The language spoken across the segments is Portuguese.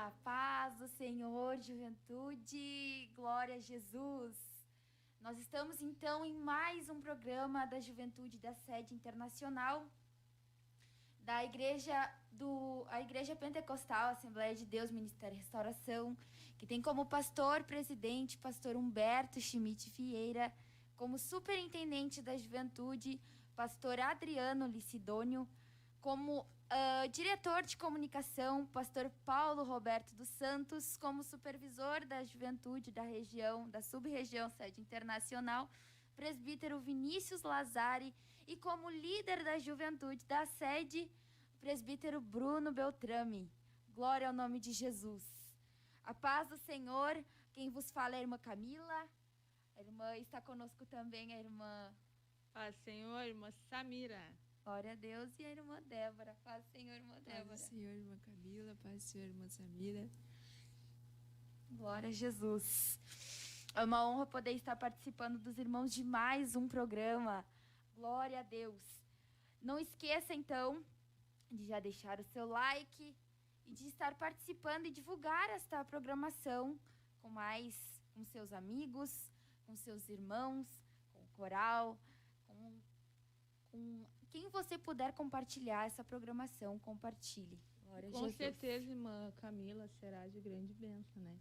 A paz do Senhor, juventude, glória a Jesus. Nós estamos então em mais um programa da Juventude da Sede Internacional da a Igreja Pentecostal Assembleia de Deus Ministério e Restauração, que tem como presidente, pastor Humberto Schmidt Vieira, como superintendente da Juventude, pastor Adriano Licidônio, como diretor de comunicação, pastor Paulo Roberto dos Santos, como supervisor da juventude da sub-região Sede Internacional, presbítero Vinícius Lazari, e como líder da juventude da sede, presbítero Bruno Beltrame. Glória ao nome de Jesus. A paz do Senhor, quem vos fala é a irmã Camila. A irmã está conosco também, a irmã... Paz, Senhor, irmã Samira. Glória a Deus. E a irmã Débora. Paz do Senhor, irmã Débora. Paz do Senhor, irmã Camila. Paz do Senhor, irmã Samira. Glória a Jesus. É uma honra poder estar participando dos irmãos de mais um programa. Glória a Deus. Não esqueça, então, de já deixar o seu like e de estar participando e divulgar esta programação com seus amigos, com seus irmãos, com o coral, com quem você puder compartilhar essa programação, compartilhe. Glória a Jesus. Com certeza, irmã Camila, será de grande bênção, né?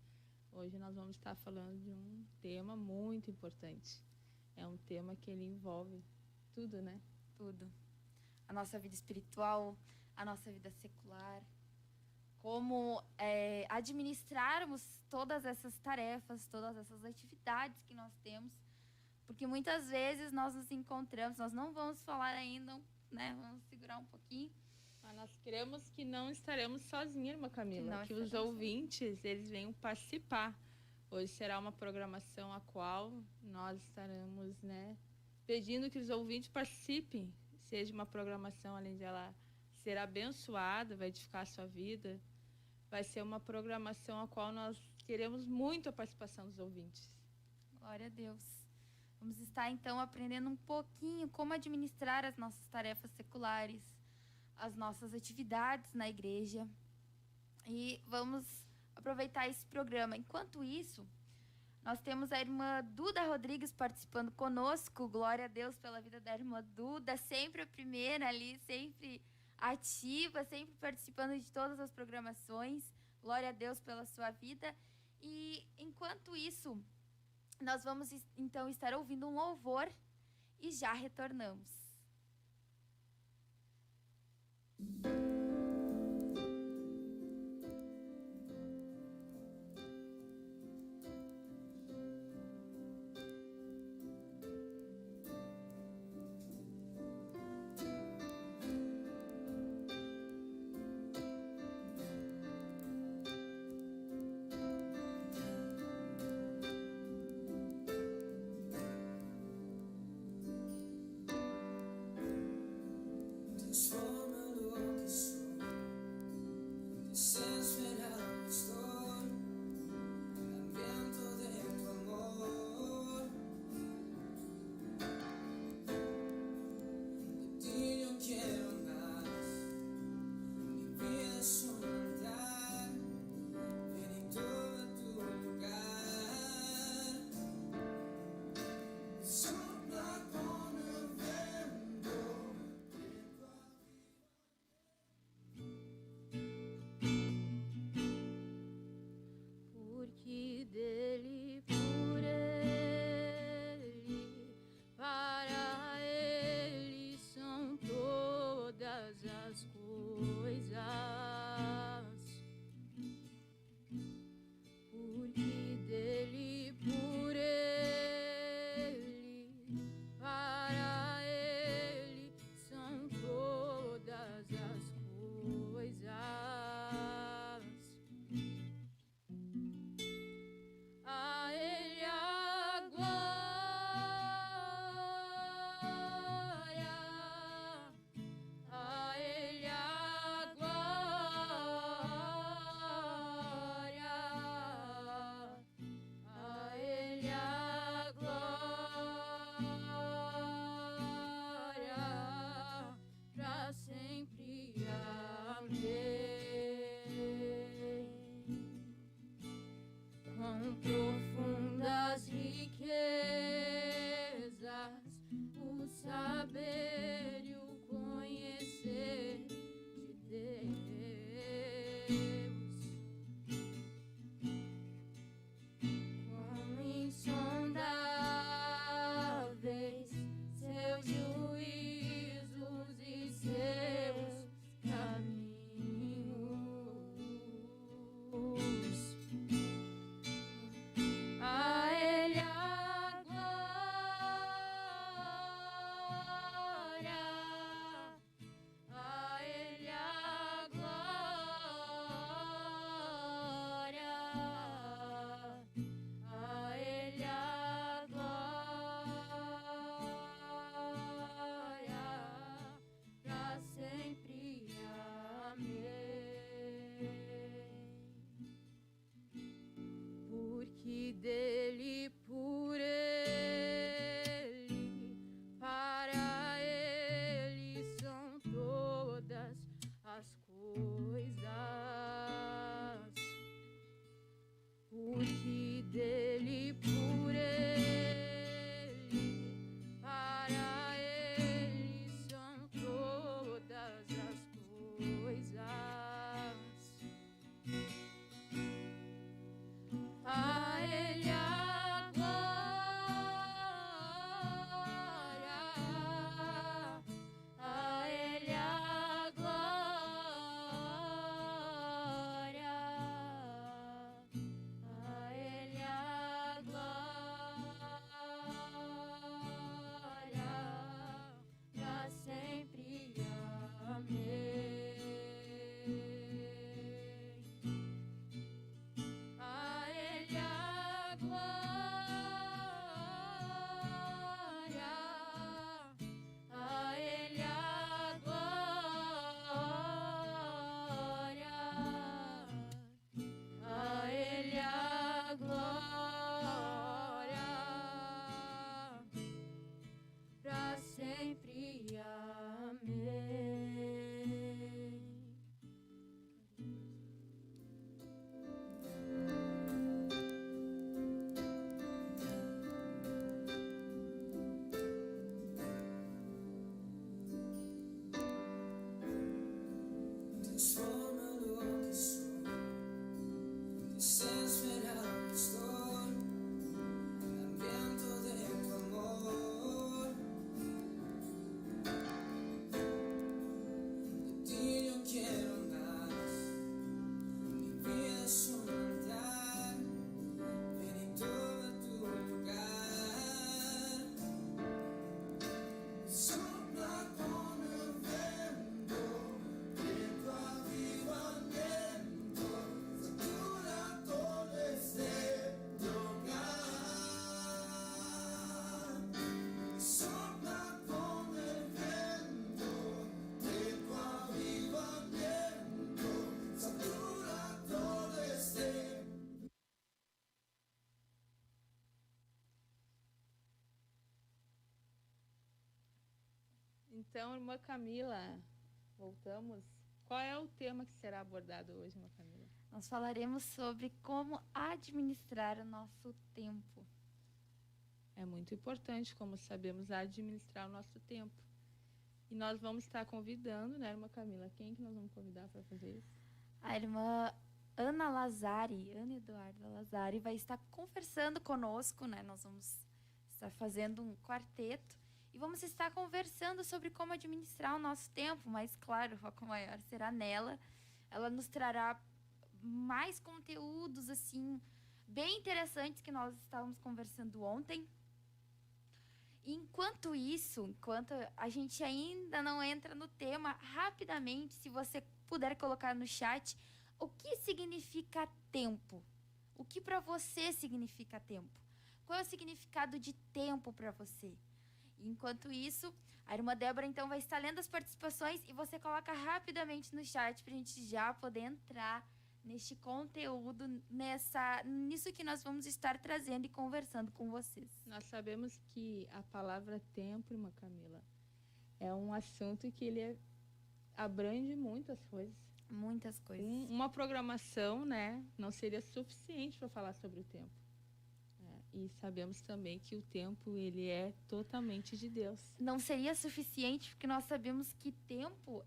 Hoje nós vamos estar falando de um tema muito importante. É um tema que ele envolve tudo, né? Tudo. A nossa vida espiritual, a nossa vida secular. Como administrarmos todas essas tarefas, todas essas atividades que nós temos. Porque muitas vezes nós nos encontramos, nós não vamos falar ainda, né? Vamos segurar um pouquinho. Mas nós cremos que não estaremos sozinhos, irmã Camila. Que os ouvintes, eles venham participar. Hoje será uma programação a qual nós estaremos, né, pedindo que os ouvintes participem. Seja uma programação, além de ela ser abençoada, vai edificar a sua vida, vai ser uma programação a qual nós queremos muito a participação dos ouvintes. Glória a Deus. Vamos estar, então, aprendendo um pouquinho como administrar as nossas tarefas seculares, as nossas atividades na igreja. E vamos aproveitar esse programa. Enquanto isso, nós temos a irmã Duda Rodrigues participando conosco. Glória a Deus pela vida da irmã Duda, sempre a primeira ali, sempre ativa, sempre participando de todas as programações. Glória a Deus pela sua vida. E enquanto isso, nós vamos então estar ouvindo um louvor e já retornamos. Então, irmã Camila, voltamos. Qual é o tema que será abordado hoje, irmã Camila? Nós falaremos sobre como administrar o nosso tempo. É muito importante, como sabemos, administrar o nosso tempo. E nós vamos estar convidando, né, irmã Camila? Quem que nós vamos convidar para fazer isso? A irmã Ana Eduarda Lazari, vai estar conversando conosco, né? Nós vamos estar fazendo um quarteto e vamos estar conversando sobre como administrar o nosso tempo, mas claro, o foco maior será nela. Ela nos trará mais conteúdos, assim, bem interessantes que nós estávamos conversando ontem. Enquanto a gente ainda não entra no tema, rapidamente, se você puder colocar no chat, o que significa tempo? O que para você significa tempo? Qual é o significado de tempo para você? Enquanto isso, a irmã Débora então vai estar lendo as participações e você coloca rapidamente no chat para a gente já poder entrar neste conteúdo, nisso que nós vamos estar trazendo e conversando com vocês. Nós sabemos que a palavra tempo, irmã Camila, é um assunto que ele abrange muitas coisas. Muitas coisas. Uma programação, né, não seria suficiente para falar sobre o tempo. E sabemos também que o tempo, ele é totalmente de Deus. Não seria suficiente porque nós sabemos que tempo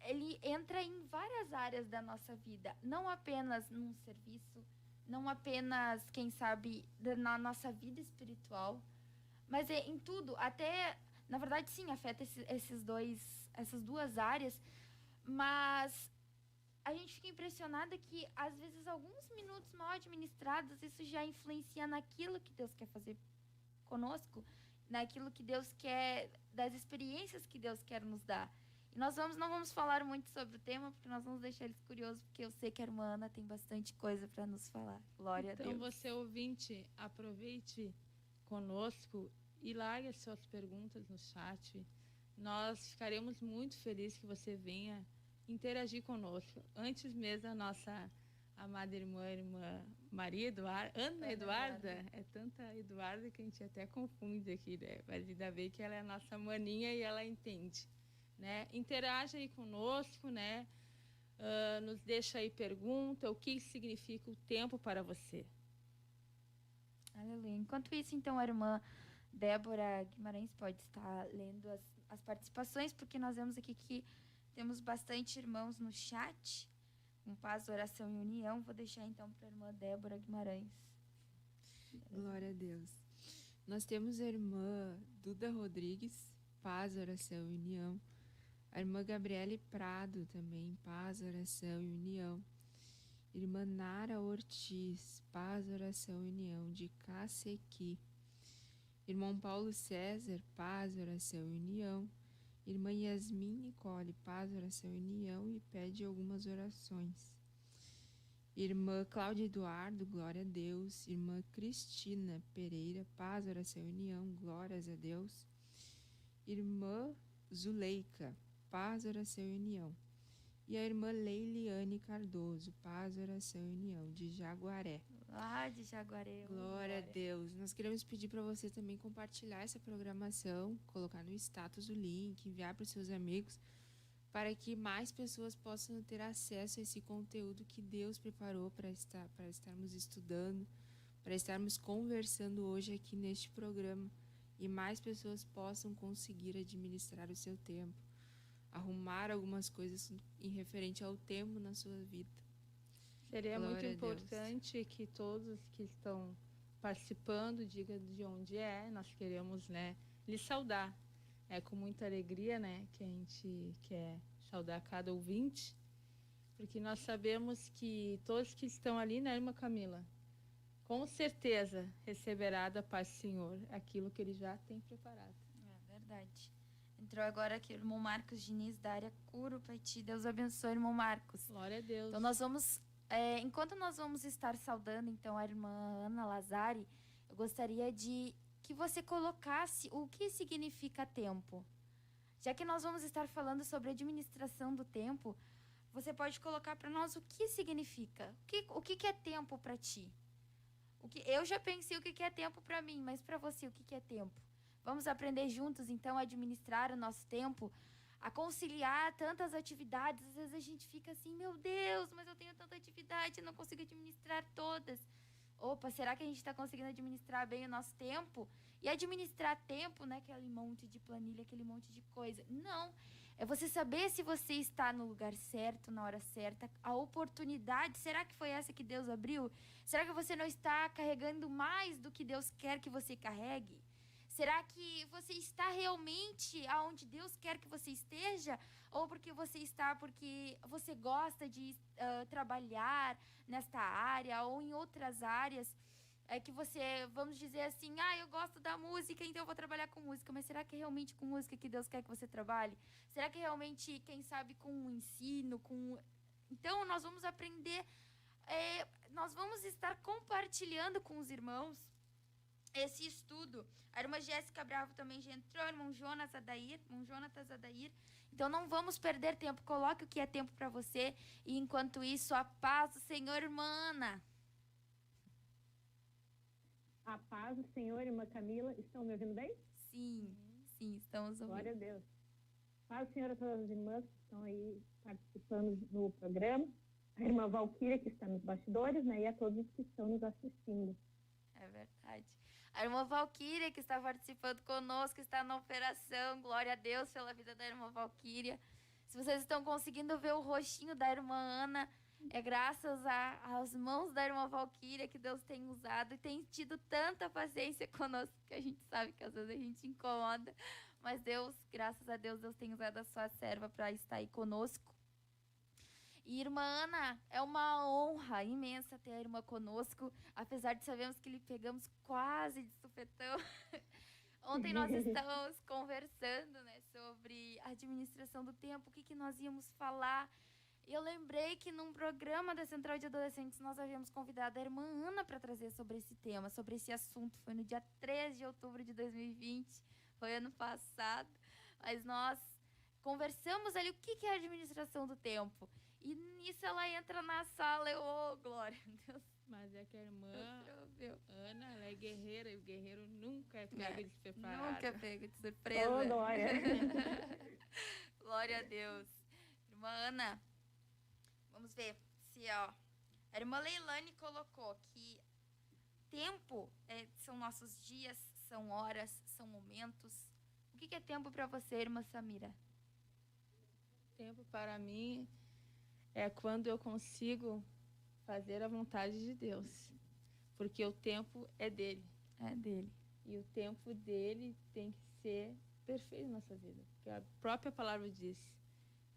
ele entra em várias áreas da nossa vida. Não apenas num serviço, não apenas, quem sabe, na nossa vida espiritual, mas em tudo. Até, na verdade, sim, afeta essas duas áreas, mas a gente fica impressionada que, às vezes, alguns minutos mal administrados, isso já influencia naquilo que Deus quer fazer conosco, naquilo que Deus quer, das experiências que Deus quer nos dar. E nós não vamos falar muito sobre o tema, porque nós vamos deixar eles curiosos, porque eu sei que a irmã Ana tem bastante coisa para nos falar. Glória a Deus. Então, você ouvinte, aproveite conosco e largue as suas perguntas no chat. Nós ficaremos muito felizes que você venha interagir conosco. Antes mesmo da nossa amada irmã Maria Eduarda, Ana Eduarda, é tanta Eduarda que a gente até confunde aqui, né? Mas ainda bem que ela é a nossa maninha e ela entende, né? Interaja aí conosco, né? Nos deixa aí pergunta, o que significa o tempo para você. Aleluia. Enquanto isso, então, a irmã Débora Guimarães pode estar lendo as participações, porque nós vemos aqui que temos bastante irmãos no chat, com paz, oração e união. Vou deixar então para a irmã Débora Guimarães. Glória a Deus. Nós temos a irmã Duda Rodrigues, paz, oração e união. A irmã Gabriele Prado também, paz, oração e união. Irmã Nara Ortiz, paz, oração e união, de Cacequi. Irmão Paulo César, paz, oração e união. Irmã Yasmin Nicole, paz, oração e união, e pede algumas orações. Irmã Cláudia Eduardo, glória a Deus. Irmã Cristina Pereira, paz, oração e união, glórias a Deus. Irmã Zuleika, paz, oração e união. E a irmã Leiliane Cardoso, paz, oração e união, de Jaguaré. Lá de Jaguaré. Glória a Deus. Nós queremos pedir para você também compartilhar essa programação, colocar no status o link, enviar para os seus amigos, para que mais pessoas possam ter acesso a esse conteúdo que Deus preparou para estarmos estudando, para estarmos conversando hoje aqui neste programa, e mais pessoas possam conseguir administrar o seu tempo, arrumar algumas coisas em referente ao tempo na sua vida. Seria muito importante que todos que estão participando digam de onde é. Nós queremos, né, lhes saudar. É com muita alegria, né, que a gente quer saudar cada ouvinte, porque nós sabemos que todos que estão ali, né, irmã Camila, com certeza receberá da paz do Senhor aquilo que Ele já tem preparado. É verdade. Entrou agora aqui o irmão Marcos Diniz, da área Curupati. Deus abençoe, irmão Marcos. Glória a Deus. Então, nós vamos, enquanto nós vamos estar saudando, então, a irmã Ana Lazari, eu gostaria de que você colocasse o que significa tempo. Já que nós vamos estar falando sobre a administração do tempo, você pode colocar para nós o que significa. O que é tempo para ti? Eu já pensei o que é tempo para mim, mas para você, o que é tempo? Vamos aprender juntos, então, a administrar o nosso tempo, a conciliar tantas atividades. Às vezes a gente fica assim, meu Deus, mas eu tenho tanta atividade, não consigo administrar todas. Opa, será que a gente está conseguindo administrar bem o nosso tempo? E administrar tempo, não é aquele monte de planilha, aquele monte de coisa. Não, é você saber se você está no lugar certo, na hora certa, a oportunidade. Será que foi essa que Deus abriu? Será que você não está carregando mais do que Deus quer que você carregue? Será que você está realmente aonde Deus quer que você esteja? Ou porque você gosta de trabalhar nesta área ou em outras áreas? É que você, vamos dizer assim, eu gosto da música, então eu vou trabalhar com música. Mas será que é realmente com música que Deus quer que você trabalhe? Será que é realmente, quem sabe, com o ensino? Então, nós vamos aprender, nós vamos estar compartilhando com os irmãos esse estudo. A irmã Jéssica Bravo também já entrou, irmão Jonas Adair. Então não vamos perder tempo. Coloque o que é tempo para você. E enquanto isso, a paz do Senhor, irmã Ana. A paz do Senhor, irmã Camila. Estão me ouvindo bem? Sim, estamos ouvindo. Glória a Deus. Paz do Senhor a todas as irmãs que estão aí participando no programa. A irmã Valquíria, que está nos bastidores, né? E a todos que estão nos assistindo. É verdade. A irmã Valquíria, que está participando conosco, está na operação. Glória a Deus pela vida da irmã Valquíria. Se vocês estão conseguindo ver o rostinho da irmã Ana, é graças às mãos da irmã Valquíria que Deus tem usado e tem tido tanta paciência conosco que a gente sabe que às vezes a gente incomoda. Mas Deus, graças a Deus, Deus tem usado a sua serva para estar aí conosco. E, irmã Ana, é uma honra imensa ter a irmã conosco, apesar de sabermos que lhe pegamos quase de supetão. Ontem nós estávamos conversando, né, sobre a administração do tempo, o que nós íamos falar. E eu lembrei que num programa da Central de Adolescentes nós havíamos convidado a irmã Ana para trazer sobre esse tema, sobre esse assunto. Foi no dia 13 de outubro de 2020, foi ano passado. Mas nós conversamos ali o que é a administração do tempo. E nisso ela entra na sala, glória a Deus. Mas é que a irmã Ana, ela é guerreira, e o guerreiro nunca é pego despreparado. Nunca é pego de surpresa. Oh, glória. Glória a Deus. Irmã Ana, vamos ver se, a irmã Leilane colocou que tempo são nossos dias, são horas, são momentos. O que é tempo para você, irmã Samira? Tempo para mim é quando eu consigo fazer a vontade de Deus, porque o tempo é dele. É dele. E o tempo dele tem que ser perfeito na nossa vida. Porque a própria palavra diz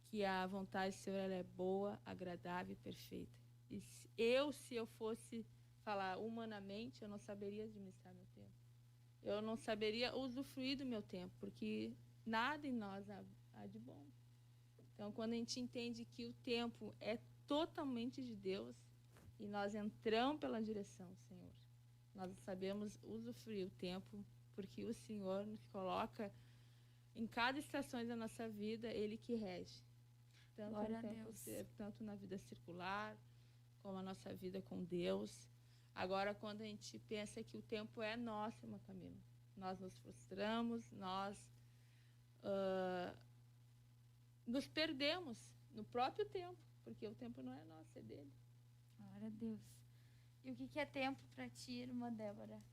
que a vontade do Senhor ela é boa, agradável e perfeita. E se eu fosse falar humanamente, eu não saberia administrar meu tempo. Eu não saberia usufruir do meu tempo, porque nada em nós há de bom. Então, quando a gente entende que o tempo é totalmente de Deus e nós entramos pela direção do Senhor, nós sabemos usufruir o tempo, porque o Senhor nos coloca em cada estação da nossa vida, Ele que rege. Tanto Glória no tempo, tanto na vida circular, como a nossa vida com Deus. Agora, quando a gente pensa que o tempo é nosso, irmã Camila, nós nos frustramos, nós nos perdemos no próprio tempo, porque o tempo não é nosso, é dele. Glória a Deus. E o que é tempo para ti, irmã Débora?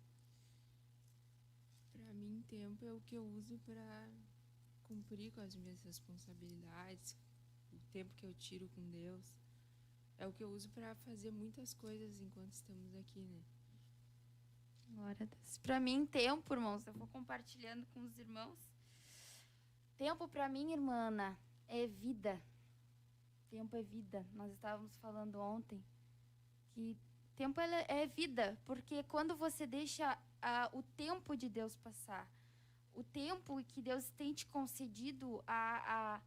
Para mim, tempo é o que eu uso para cumprir com as minhas responsabilidades, o tempo que eu tiro com Deus. É o que eu uso para fazer muitas coisas enquanto estamos aqui, né? Glória a Deus. Para mim, tempo, irmãos, eu vou compartilhando com os irmãos. Tempo para mim, irmã Ana, é vida. Tempo é vida. Nós estávamos falando ontem que tempo é vida, porque quando você deixa o tempo de Deus passar, o tempo que Deus tem te concedido a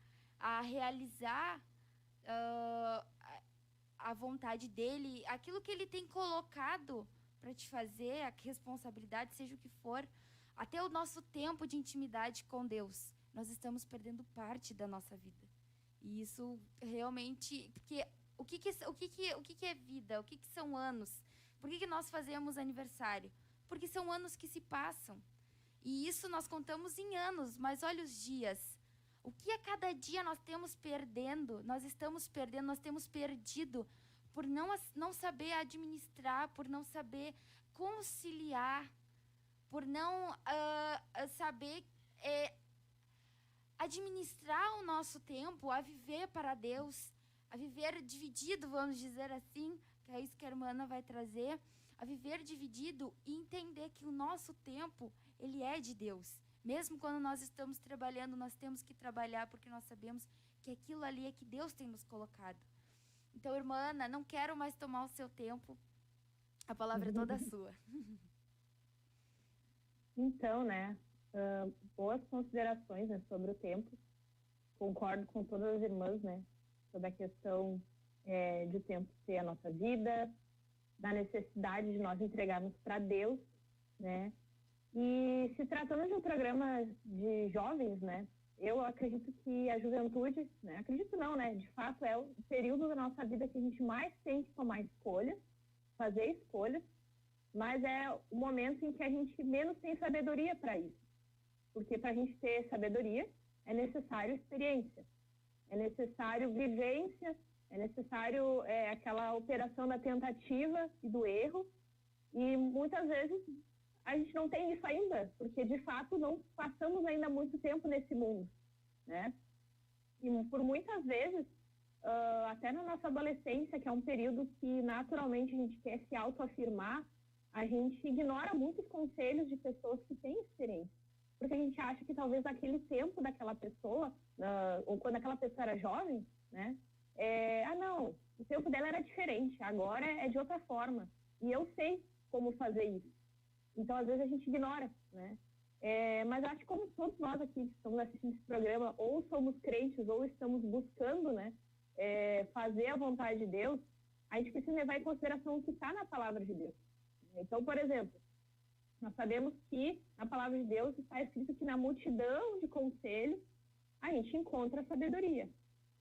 realizar a vontade dele, aquilo que ele tem colocado para te fazer, a responsabilidade, seja o que for, até o nosso tempo de intimidade com Deus, nós estamos perdendo parte da nossa vida. E isso realmente, porque o que é vida? O que são anos? Por que nós fazemos aniversário? Porque são anos que se passam. E isso nós contamos em anos, mas olha os dias. O que a cada dia nós temos perdendo, nós estamos perdendo, nós temos perdido por não saber administrar, por não saber conciliar, por não saber administrar o nosso tempo, a viver para Deus, a viver dividido, vamos dizer assim, que é isso que a irmã Ana vai trazer, a viver dividido e entender que o nosso tempo, ele é de Deus. Mesmo quando nós estamos trabalhando, nós temos que trabalhar porque nós sabemos que aquilo ali é que Deus tem nos colocado. Então, irmã Ana, não quero mais tomar o seu tempo, a palavra é toda sua. Então, né, boas considerações, né, sobre o tempo. Concordo com todas as irmãs, né, sobre a questão de o tempo ser a nossa vida, da necessidade de nós entregarmos para Deus, né. E se tratando de um programa de jovens, né, eu acredito que a juventude, né, acredito não, né, de fato é o período da nossa vida que a gente mais tem que tomar escolhas, fazer escolhas, mas é o momento em que a gente menos tem sabedoria para isso. Porque para a gente ter sabedoria, é necessário experiência, é necessário vivência, é necessário aquela operação da tentativa e do erro, e muitas vezes a gente não tem isso ainda, porque de fato não passamos ainda muito tempo nesse mundo, né? E por muitas vezes, até na nossa adolescência, que é um período que naturalmente a gente quer se autoafirmar, a gente ignora muitos conselhos de pessoas que têm experiência, porque a gente acha que talvez naquele tempo daquela pessoa, ou quando aquela pessoa era jovem, né? Não, o tempo dela era diferente, agora é de outra forma, e eu sei como fazer isso. Então, às vezes, a gente ignora, né? Mas acho que como todos nós aqui que estamos assistindo esse programa, ou somos crentes, ou estamos buscando, né, fazer a vontade de Deus, a gente precisa levar em consideração o que está na palavra de Deus. Então, por exemplo, nós sabemos que na palavra de Deus está escrito que na multidão de conselhos a gente encontra a sabedoria,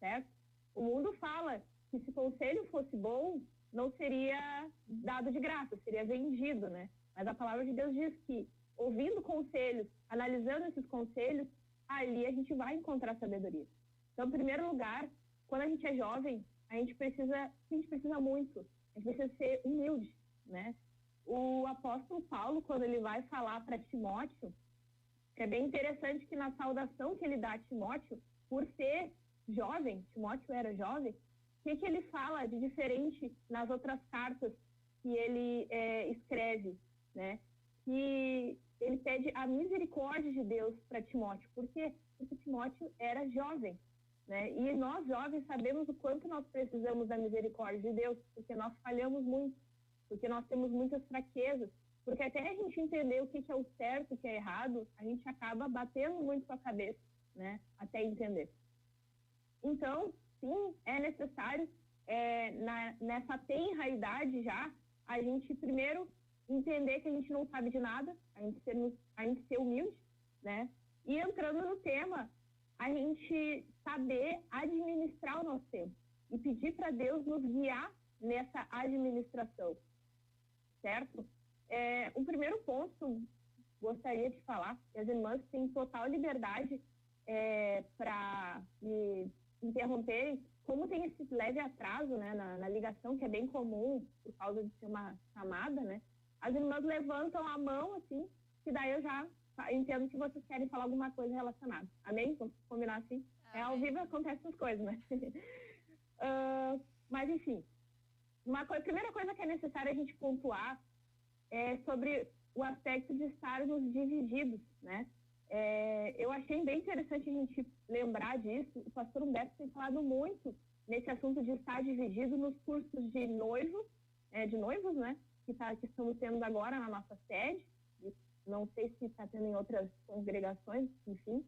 certo? O mundo fala que se conselho fosse bom, não seria dado de graça, seria vendido, né? Mas a palavra de Deus diz que, ouvindo conselhos, analisando esses conselhos, ali a gente vai encontrar sabedoria. Então, em primeiro lugar, quando a gente é jovem, a gente precisa muito, a gente precisa ser humilde, né? O apóstolo Paulo, quando ele vai falar para Timóteo, é bem interessante que na saudação que ele dá a Timóteo, por ser jovem, Timóteo era jovem, o que ele fala de diferente nas outras cartas que ele escreve, né? Que ele pede a misericórdia de Deus para Timóteo. Por quê? Porque Timóteo era jovem, né? E nós jovens sabemos o quanto nós precisamos da misericórdia de Deus, porque nós falhamos muito, porque nós temos muitas fraquezas, porque até a gente entender o que é o certo e o que é errado, a gente acaba batendo muito com a cabeça, né? Até entender. Então, sim, é necessário, nessa tenra idade já, a gente primeiro entender que a gente não sabe de nada, a gente ser humilde, né? E entrando no tema, a gente saber administrar o nosso tempo e pedir para Deus nos guiar nessa administração, certo? O primeiro ponto, gostaria de falar, que as irmãs têm total liberdade para me interromperem, como tem esse leve atraso, né, na ligação, que é bem comum por causa de ser uma chamada, né? As irmãs levantam a mão, assim, que daí eu já entendo que vocês querem falar alguma coisa relacionada. Amém? Vamos combinar assim? Amém. Ao vivo acontecem essas coisas, né? Mas, enfim, primeira coisa que é necessário a gente pontuar é sobre o aspecto de estarmos divididos, né? Eu achei bem interessante a gente lembrar disso. O pastor Humberto tem falado muito nesse assunto de estar dividido nos cursos de noivos, né? Que estamos tendo agora na nossa sede, não sei se está tendo em outras congregações, enfim,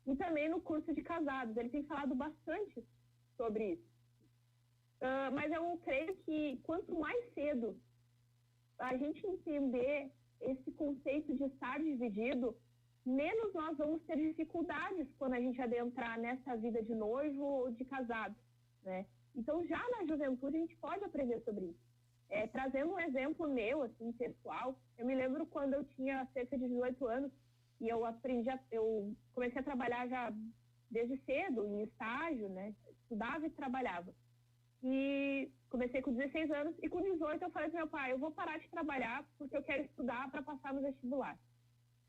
e também no curso de casados. Ele tem falado bastante sobre isso. Mas eu creio que quanto mais cedo a gente entender esse conceito de estar dividido, menos nós vamos ter dificuldades quando a gente adentrar nessa vida de noivo ou de casado, né? Então, já na juventude, a gente pode aprender sobre isso. Trazendo um exemplo meu, assim, pessoal, eu me lembro quando eu tinha cerca de 18 anos, e eu comecei a trabalhar já desde cedo, em estágio, né? Estudava e trabalhava. E comecei com 16 anos e com 18 eu falei para meu pai, eu vou parar de trabalhar porque eu quero estudar para passar no vestibular.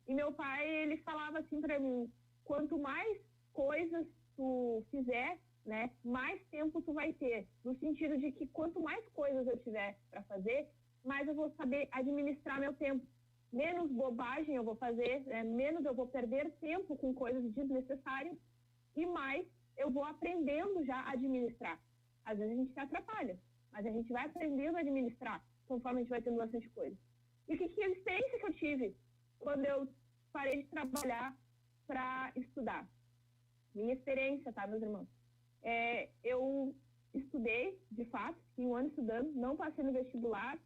E meu pai, ele falava assim para mim, quanto mais coisas tu fizer, né, mais tempo tu vai ter. No sentido de que quanto mais coisas eu tiver para fazer, mais eu vou saber administrar meu tempo. Menos bobagem eu vou fazer, menos eu vou perder tempo com coisas desnecessárias e mais eu vou aprendendo já a administrar. Às vezes a gente se atrapalha, mas a gente vai aprendendo a administrar conforme a gente vai tendo bastante coisa. E que experiência que eu tive quando eu parei de trabalhar para estudar? Minha experiência, tá, meus irmãos? Eu estudei, de fato, fiquei um ano estudando, não passei no vestibular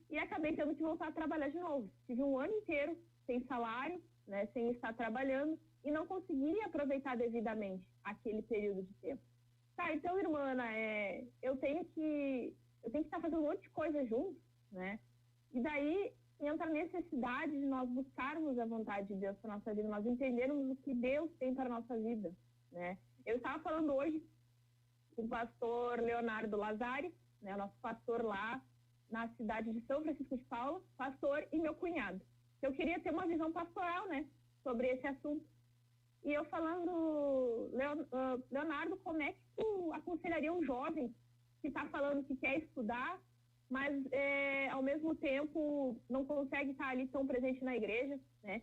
e acabei tendo que voltar a trabalhar de novo. Tive um ano inteiro sem salário, né, sem estar trabalhando e não consegui aproveitar devidamente aquele período de tempo. Tá, então, irmã, eu tenho que estar fazendo um monte de coisa junto, né? E daí entra a necessidade de nós buscarmos a vontade de Deus para a nossa vida, nós entendermos o que Deus tem para a nossa vida, né? Eu estava falando hoje com o pastor Leonardo Lazari, né, nosso pastor lá na cidade de São Francisco de Paula, pastor e meu cunhado. Eu queria ter uma visão pastoral, né, sobre esse assunto. E eu falando, Leonardo, como é que tu aconselharia um jovem que está falando que quer estudar, mas ao mesmo tempo não consegue estar ali tão presente na igreja, né?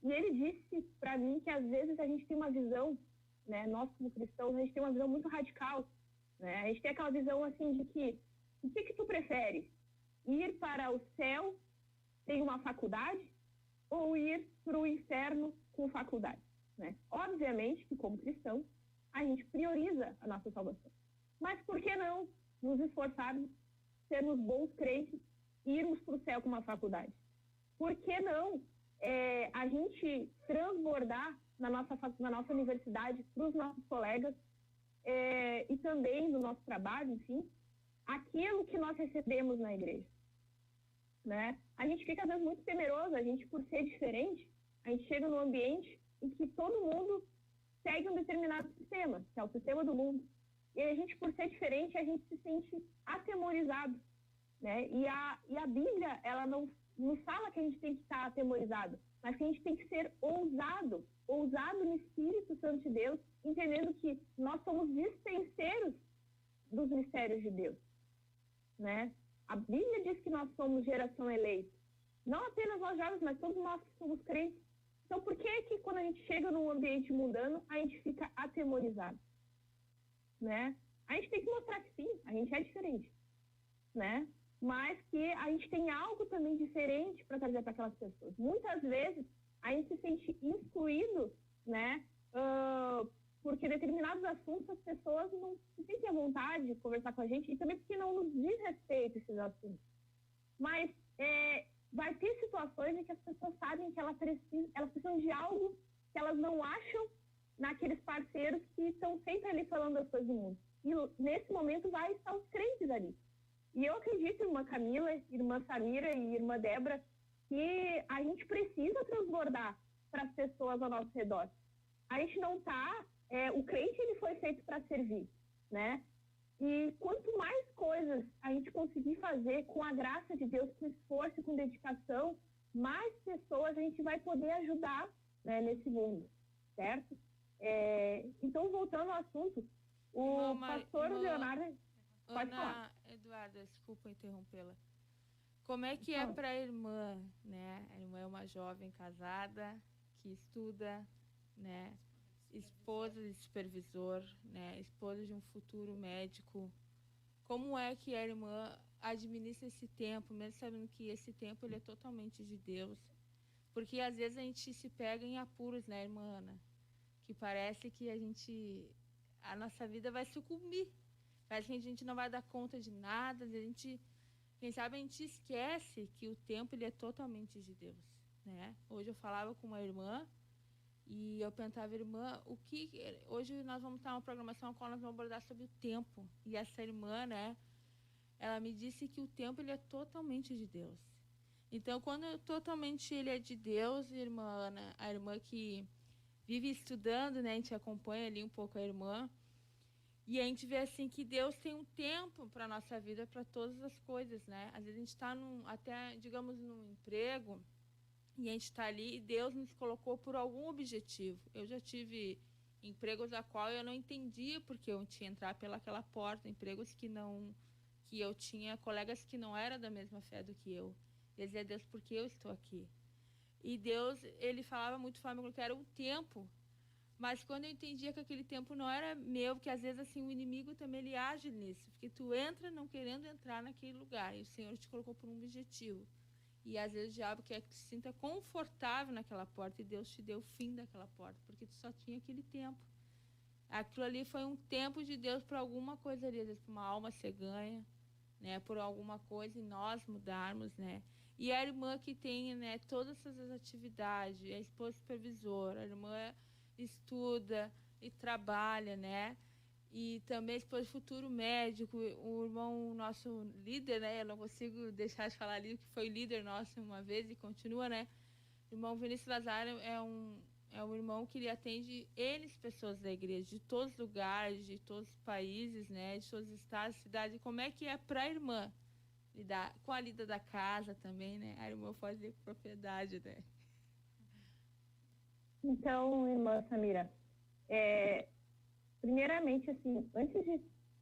E ele disse para mim que às vezes a gente tem uma visão, né, nós como cristãos, a gente tem uma visão muito radical, né? A gente tem aquela visão assim de que, o que tu prefere? Ir para o céu sem uma faculdade ou ir para o inferno com faculdade? Né? Obviamente que, como cristão, a gente prioriza a nossa salvação. Mas por que não nos esforçarmos, sermos bons crentes e irmos para o céu com uma faculdade? Por que não a gente transbordar na nossa universidade para os nossos colegas e também no nosso trabalho, enfim, aquilo que nós recebemos na igreja? Né? A gente fica, às vezes, muito temeroso, a gente, por ser diferente, a gente chega num ambiente em que todo mundo segue um determinado sistema, que é o sistema do mundo. E a gente, por ser diferente, a gente se sente atemorizado, né? E a Bíblia, ela não fala que a gente tem que estar atemorizado, mas que a gente tem que ser ousado no Espírito Santo de Deus, entendendo que nós somos dispenseiros dos mistérios de Deus, né? A Bíblia diz que nós somos geração eleita. Não apenas nós jovens, mas todos nós que somos crentes. Então, por que quando a gente chega num ambiente mundano, a gente fica atemorizado? Né? A gente tem que mostrar que sim, a gente é diferente, né? Mas que a gente tem algo também diferente para trazer para aquelas pessoas. Muitas vezes, a gente se sente excluído, né? Porque determinados assuntos as pessoas não se sentem à vontade de conversar com a gente e também porque não nos diz respeito esses assuntos. Mas vai ter situações em que as pessoas sabem que elas precisam de algo que elas não acham naqueles parceiros que estão sempre ali falando das coisas do mundo. E nesse momento vai estar os crentes ali. E eu acredito, irmã Camila, irmã Samira e irmã Débora, que a gente precisa transbordar para as pessoas ao nosso redor. A gente não está... o crente, ele foi feito para servir, né? E quanto mais coisas a gente conseguir fazer com a graça de Deus, com esforço, com dedicação, mais pessoas a gente vai poder ajudar, né, nesse mundo, certo? Então, voltando ao assunto, o pastor Leonardo... Pode falar. Eduarda, desculpa interrompê-la. Como é que é para a irmã, né? A irmã é uma jovem casada que estuda, né? Esposa de supervisor, né? Esposa de um futuro médico. Como é que a irmã administra esse tempo, mesmo sabendo que esse tempo ele é totalmente de Deus? Porque às vezes a gente se pega em apuros, né, irmã Ana? Que parece que a nossa vida vai sucumbir. Parece que a gente não vai dar conta de nada. Quem sabe a gente esquece que o tempo ele é totalmente de Deus, né? Hoje eu falava com uma irmã e eu perguntava, irmã, hoje nós vamos ter uma programação na qual nós vamos abordar sobre o tempo. E essa irmã, né, ela me disse que o tempo ele é totalmente de Deus. Então, quando totalmente ele é de Deus, irmã Ana, a irmã que vive estudando, né? A gente acompanha ali um pouco a irmã. E a gente vê assim que Deus tem um tempo para a nossa vida, para todas as coisas, né? Às vezes a gente está até, digamos, num emprego, e a gente está ali e Deus nos colocou por algum objetivo. Eu já tive empregos a qual eu não entendia porque eu tinha que entrar pelaquela porta, empregos que eu tinha colegas que não eram da mesma fé do que eu. Eu dizia, Deus, por que eu estou aqui? E Deus, ele falava muito forma que era um tempo, mas quando eu entendia que aquele tempo não era meu, porque às vezes assim o inimigo também ele age nisso, porque tu entra não querendo entrar naquele lugar, e o Senhor te colocou por um objetivo. E às vezes o diabo quer que tu se sinta confortável naquela porta, e Deus te deu o fim daquela porta, porque tu só tinha aquele tempo. Aquilo ali foi um tempo de Deus para alguma coisa ali, às vezes para uma alma ser ganha, né, por alguma coisa, e nós mudarmos, né. E a irmã que tem, né, todas essas atividades, a esposa supervisora, a irmã estuda e trabalha, né, e também a esposa futuro médico, o irmão nosso líder, né, eu não consigo deixar de falar ali, que foi líder nosso uma vez e continua, né, o irmão Vinícius Lazaro é um irmão que ele atende eles, pessoas da igreja, de todos os lugares, de todos os países, né, de todos os estados, cidades. Como é que é para a irmã lidar com a lida da casa também, né? A irmã faz propriedade, né? Então, irmã Samira, primeiramente, assim, antes de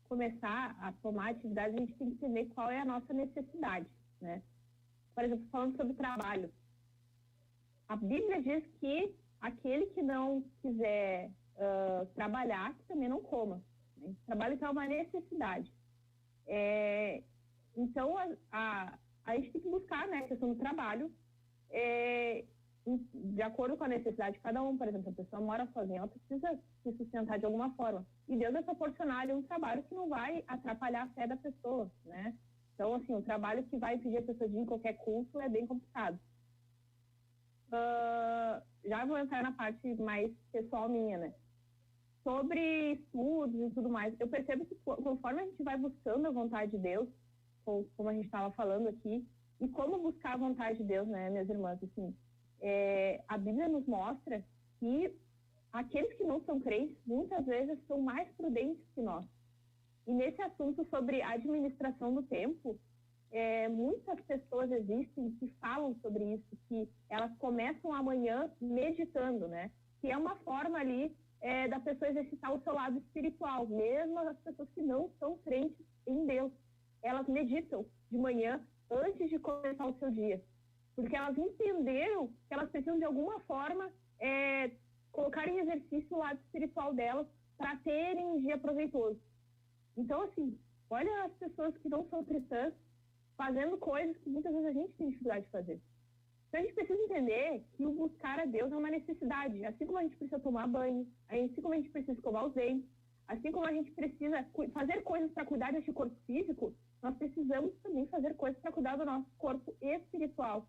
começar a tomar atividade, a gente tem que entender qual é a nossa necessidade, né? Por exemplo, falando sobre trabalho. A Bíblia diz que aquele que não quiser trabalhar, que também não coma. Né? Trabalho então é uma necessidade. Então, a gente tem que buscar, né, a questão do trabalho de acordo com a necessidade de cada um. Por exemplo, a pessoa mora sozinha, ela precisa se sustentar de alguma forma. E Deus vai proporcionar ali um trabalho que não vai atrapalhar a fé da pessoa, né? Então, assim, o trabalho que vai impedir a pessoa de ir em qualquer culto é bem complicado. Já vou entrar na parte mais pessoal minha, né? Sobre estudos e tudo mais, eu percebo que conforme a gente vai buscando a vontade de Deus, como a gente estava falando aqui, e como buscar a vontade de Deus, né, minhas irmãs, assim, a Bíblia nos mostra que aqueles que não são crentes, muitas vezes, são mais prudentes que nós. E nesse assunto sobre administração do tempo, muitas pessoas existem que falam sobre isso, que elas começam amanhã meditando, né? Que é uma forma ali da pessoa exercitar o seu lado espiritual, mesmo as pessoas que não são crentes em Deus. Elas meditam de manhã antes de começar o seu dia, porque elas entenderam que elas precisam de alguma forma colocar em exercício o lado espiritual delas para terem um dia proveitoso. Então, assim, olha as pessoas que não são cristãs fazendo coisas que muitas vezes a gente tem dificuldade de fazer. Então, a gente precisa entender que o buscar a Deus é uma necessidade. Assim como a gente precisa tomar banho, assim como a gente precisa escovar os dentes, assim como a gente precisa fazer coisas para cuidar desse corpo físico, nós precisamos também fazer coisas para cuidar do nosso corpo espiritual.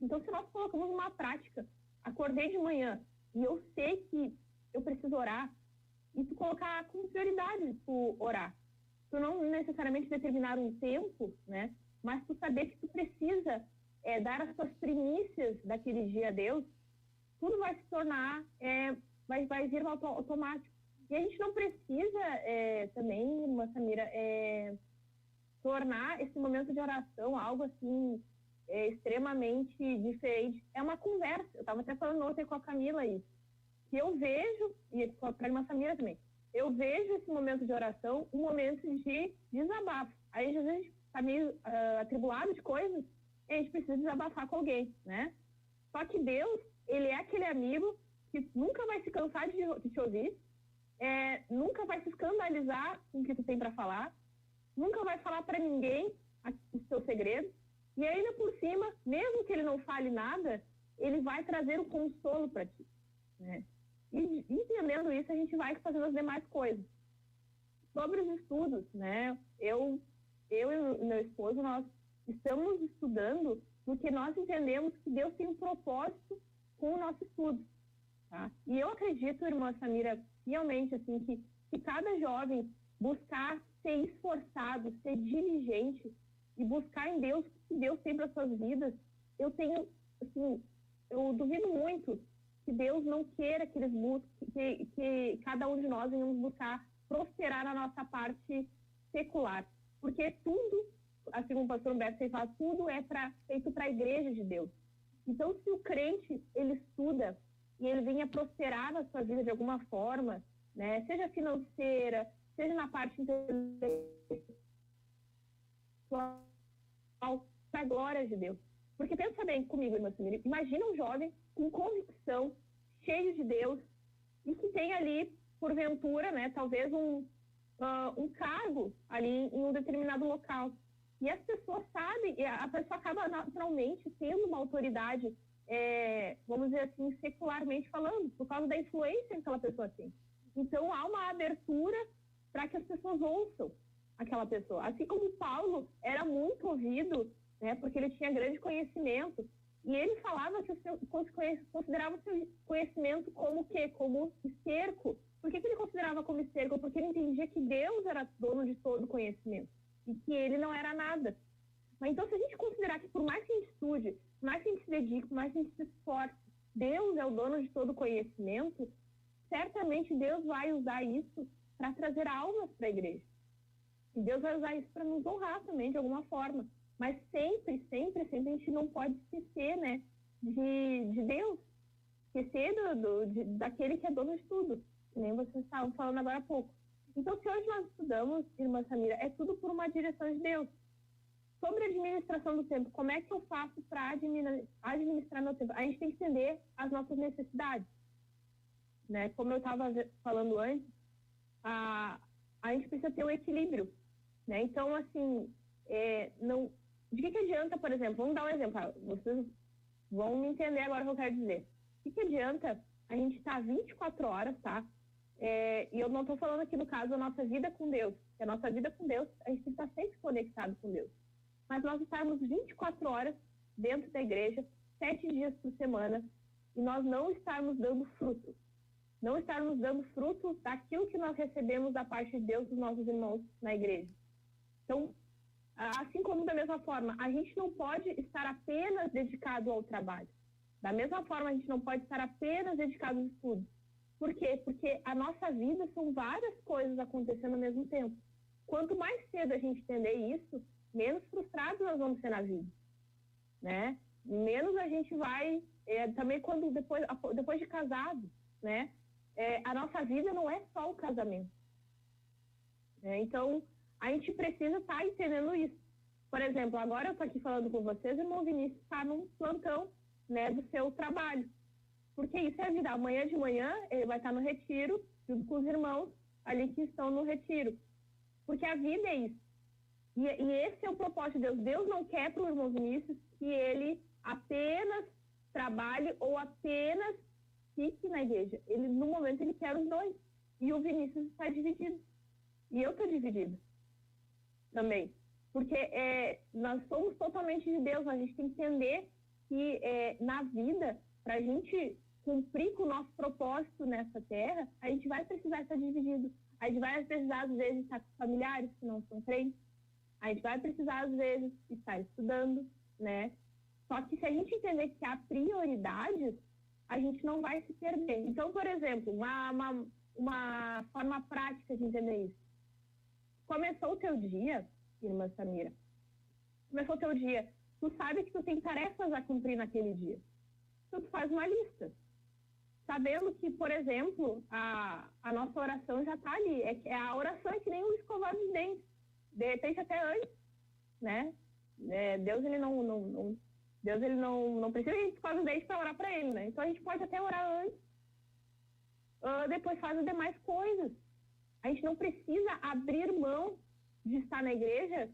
Então, se nós colocamos uma prática, acordei de manhã e eu sei que eu preciso orar, e tu colocar como prioridade tu orar. Tu não necessariamente determinar um tempo, né? Mas tu saber que tu precisa dar as tuas primícias daquele dia a Deus, tudo vai se tornar, vai vir automático. E a gente não precisa também, irmã Samira, tornar esse momento de oração algo assim extremamente diferente. É uma conversa. Eu estava até falando ontem com a Camila isso. Que eu vejo, e para a irmã Samira também, eu vejo esse momento de oração um momento de desabafo. Aí, às vezes, a gente está meio atribulado de coisas e a gente precisa desabafar com alguém, né? Só que Deus, ele é aquele amigo que nunca vai se cansar de te ouvir, nunca vai se escandalizar com o que tu tem para falar, nunca vai falar para ninguém os seus segredos, e ainda por cima, mesmo que ele não fale nada, ele vai trazer um consolo para ti, né? E entendendo isso, a gente vai fazendo as demais coisas. Sobre os estudos, né? Eu e o meu esposo, nós estamos estudando porque nós entendemos que Deus tem um propósito com o nosso estudo. Tá? E eu acredito, irmã Samira, realmente, assim, que cada jovem buscar ser esforçado, ser diligente e buscar em Deus o que Deus tem para suas vidas, eu tenho, assim, eu duvido muito que Deus não queira que eles busquem, que cada um de nós venhamos buscar prosperar na nossa parte secular. Porque tudo, assim como o pastor Humberto fala, tudo é feito para a igreja de Deus. Então, se o crente, ele estuda e ele venha prosperar na sua vida de alguma forma, né, seja financeira, seja na parte intelectual, para a glória de Deus. Porque pensa bem comigo, irmã Samira, imagina um jovem com convicção, cheio de Deus, e que tem ali, porventura, né, talvez um cargo ali em um determinado local. E as pessoas sabem, e a pessoa acaba naturalmente tendo uma autoridade, vamos dizer assim, secularmente falando, por causa da influência que aquela pessoa tem. Então, há uma abertura para que as pessoas ouçam aquela pessoa. Assim como Paulo era muito ouvido, né, porque ele tinha grande conhecimento, e ele falava que considerava o seu conhecimento como o quê? Como esterco. Por que ele considerava como esterco? Porque ele entendia que Deus era dono de todo o conhecimento e que ele não era nada. Mas então, se a gente considerar que por mais que a gente estude, por mais que a gente se dedique, por mais que a gente se esforce, Deus é o dono de todo o conhecimento, certamente Deus vai usar isso para trazer almas para a igreja. E Deus vai usar isso para nos honrar também, de alguma forma. Mas sempre, sempre, sempre a gente não pode esquecer, né, de Deus. Esquecer daquele que é dono de tudo, que nem vocês estavam falando agora há pouco. Então, se hoje nós estudamos, irmã Samira, é tudo por uma direção de Deus. Sobre a administração do tempo, como é que eu faço para administrar meu tempo? A gente tem que entender as nossas necessidades. Né? Como eu estava falando antes, a gente precisa ter um equilíbrio. Né? Então, assim, de que adianta, por exemplo, vamos dar um exemplo, vocês vão me entender agora o que eu quero dizer. De que adianta a gente estar 24 horas, tá? E eu não estou falando aqui no caso da nossa vida com Deus, que a nossa vida com Deus, a gente tem que estar sempre conectado com Deus. Mas nós estarmos 24 horas dentro da igreja, 7 dias por semana, e nós não estarmos dando fruto. Não estarmos dando fruto daquilo que nós recebemos da parte de Deus dos nossos irmãos na igreja. Então, assim como da mesma forma, a gente não pode estar apenas dedicado ao trabalho. Da mesma forma, a gente não pode estar apenas dedicado aos estudos. Por quê? Porque a nossa vida são várias coisas acontecendo ao mesmo tempo. Quanto mais cedo a gente entender isso, menos frustrados nós vamos ser na vida. Né? Menos a gente vai... também quando depois de casado, né? A nossa vida não é só o casamento. Então, a gente precisa estar entendendo isso. Por exemplo, agora eu estou aqui falando com vocês, o irmão Vinícius está num plantão, né, do seu trabalho. Porque isso é a vida. Amanhã de manhã ele vai estar no retiro, junto com os irmãos ali que estão no retiro. Porque a vida é isso. E esse é o propósito de Deus. Deus não quer para o irmão Vinícius que ele apenas trabalhe ou apenas fique na igreja. No momento, ele quer os dois. E o Vinícius está dividido. E eu estou dividida também. Porque nós somos totalmente de Deus. A gente tem que entender que na vida, para a gente cumprir com o nosso propósito nessa terra, a gente vai precisar estar dividido. A gente vai precisar, às vezes, estar com familiares que não são crentes. A gente vai precisar, às vezes, estar estudando, né? Só que se a gente entender que há prioridades, a gente não vai se perder. Então, por exemplo, uma forma prática de entender isso. Começou o teu dia, irmã Samira, começou o teu dia, tu sabe que tu tem tarefas a cumprir naquele dia. Então, tu faz uma lista. Sabendo que, por exemplo, a nossa oração já está ali. A oração é que nem um escovar de dentes. De repente, até antes, né? Deus, ele não precisa que a gente escove os dentes para orar para ele, né? Então, a gente pode até orar antes. Depois faz as demais coisas. A gente não precisa abrir mão de estar na igreja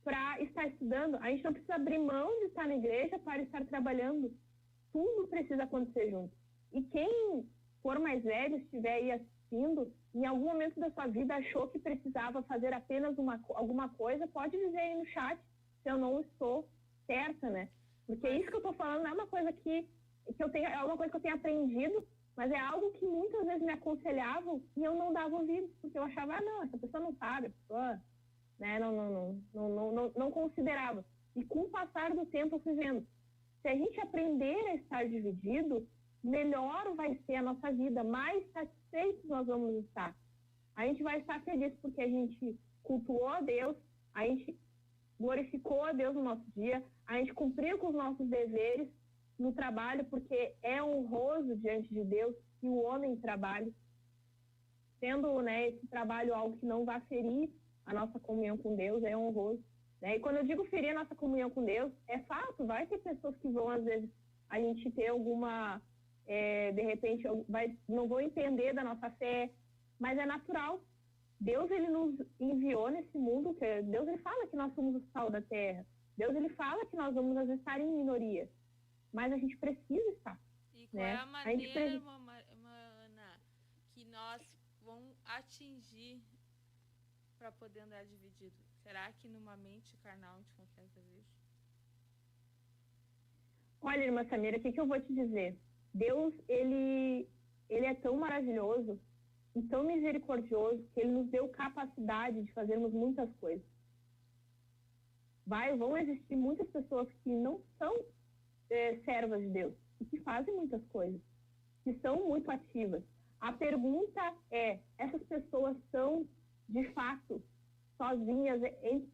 para estar estudando. A gente não precisa abrir mão de estar na igreja para estar trabalhando. Tudo precisa acontecer junto. E quem for mais velho, estiver aí assistindo, em algum momento da sua vida achou que precisava fazer apenas alguma coisa, pode dizer aí no chat se eu não estou certa, né? Porque isso que eu estou falando não é uma coisa que eu tenho, é uma coisa que eu tenho aprendido, mas é algo que muitas vezes me aconselhavam e eu não dava ouvido, porque eu achava, não, essa pessoa não sabe, a pessoa, né, não considerava. E com o passar do tempo eu fui vendo, se a gente aprender a estar dividido, melhor vai ser a nossa vida, mais satisfeitos nós vamos estar. A gente vai estar feliz porque a gente cultuou a Deus, a gente glorificou a Deus no nosso dia, a gente cumpriu com os nossos deveres no trabalho, porque é honroso diante de Deus que o homem trabalhe, sendo, né, esse trabalho algo que não vai ferir a nossa comunhão com Deus, é honroso. Né? E quando eu digo ferir a nossa comunhão com Deus, é fato, vai ter pessoas que vão, às vezes, a gente ter alguma, de repente, não vão entender da nossa fé, mas é natural. Deus, ele nos enviou nesse mundo, Deus, ele fala que nós somos o sal da terra. Deus, ele fala que nós vamos, às vezes, estar em minoria, mas a gente precisa estar. E qual é a maneira, Ana, que nós vamos atingir para poder andar dividido? Será que numa mente carnal a gente consegue fazer isso? Olha, irmã Samira, o que eu vou te dizer? Deus, ele é tão maravilhoso e tão misericordioso que ele nos deu capacidade de fazermos muitas coisas. Vão existir muitas pessoas que não são servas de Deus e que fazem muitas coisas, que são muito ativas. A pergunta é, essas pessoas são, de fato, sozinhas,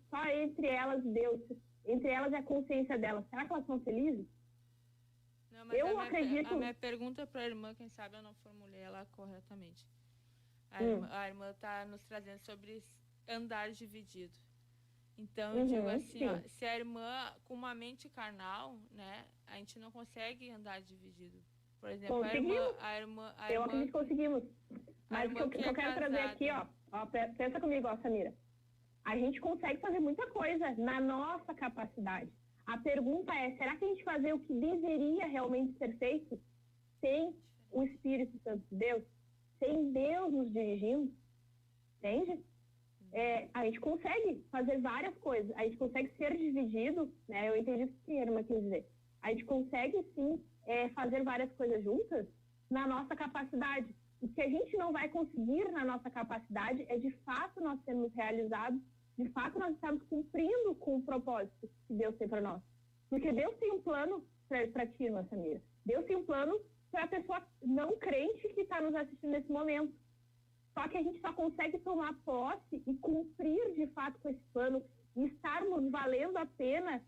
só entre elas Deus, entre elas é a consciência delas. Será que elas são felizes? Não, mas eu acredito... A minha pergunta para a irmã, quem sabe eu não formulei ela corretamente. A irmã está nos trazendo sobre andar dividido. Então, eu digo assim, ó, se a irmã com uma mente carnal, né, a gente não consegue andar dividido. Por exemplo, a irmã... Eu acredito que conseguimos. Mas o que eu quero trazer aqui, ó, pensa comigo, ó, Samira. A gente consegue fazer muita coisa na nossa capacidade. A pergunta é, será que a gente fazer o que deveria realmente ser feito sem o Espírito Santo de Deus? Sem Deus nos dirigindo? Entende? A gente consegue fazer várias coisas. A gente consegue ser dividido, né? Eu entendi o que a irmã quis dizer. A gente consegue, sim, fazer várias coisas juntas na nossa capacidade. O que a gente não vai conseguir na nossa capacidade é, de fato, nós sermos realizados, de fato, nós estamos cumprindo com o propósito que Deus tem para nós. Porque Deus tem um plano para ti, irmã Samira. Deus tem um plano para a pessoa não crente que está nos assistindo nesse momento. Só que a gente só consegue tomar posse e cumprir, de fato, com esse plano e estarmos valendo a pena,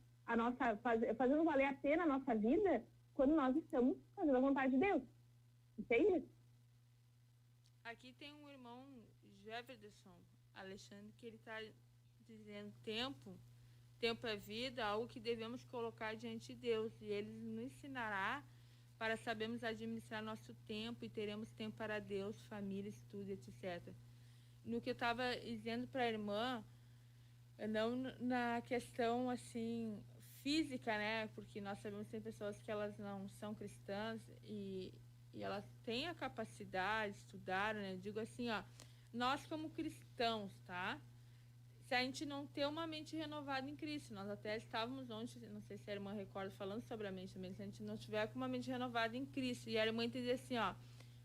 fazendo valer a pena a nossa vida quando nós estamos fazendo a vontade de Deus. Entende? Aqui tem um irmão, Jefferson Alexandre, que ele está dizendo tempo é vida, algo que devemos colocar diante de Deus, e ele nos ensinará para sabermos administrar nosso tempo e teremos tempo para Deus, família, estudo, etc. No que eu estava dizendo para a irmã, não na questão assim física, né? Porque nós sabemos que tem pessoas que elas não são cristãs e elas têm a capacidade, estudaram, né? Eu digo assim, ó, nós como cristãos, tá? Se a gente não ter uma mente renovada em Cristo, nós até estávamos ontem, não sei se a irmã recorda, falando sobre a mente também, se a gente não tiver com uma mente renovada em Cristo, e a irmã entender assim, ó,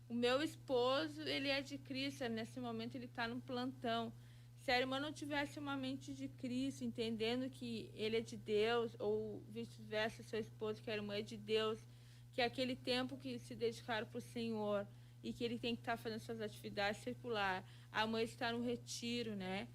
o meu esposo, ele é de Cristo, nesse momento ele está no plantão. Se a irmã não tivesse uma mente de Cristo, entendendo que ele é de Deus, ou vice-versa, seu esposo, que a irmã é de Deus, que é aquele tempo que se dedicaram para o Senhor, e que ele tem que estar fazendo suas atividades circular, a mãe está no retiro, né?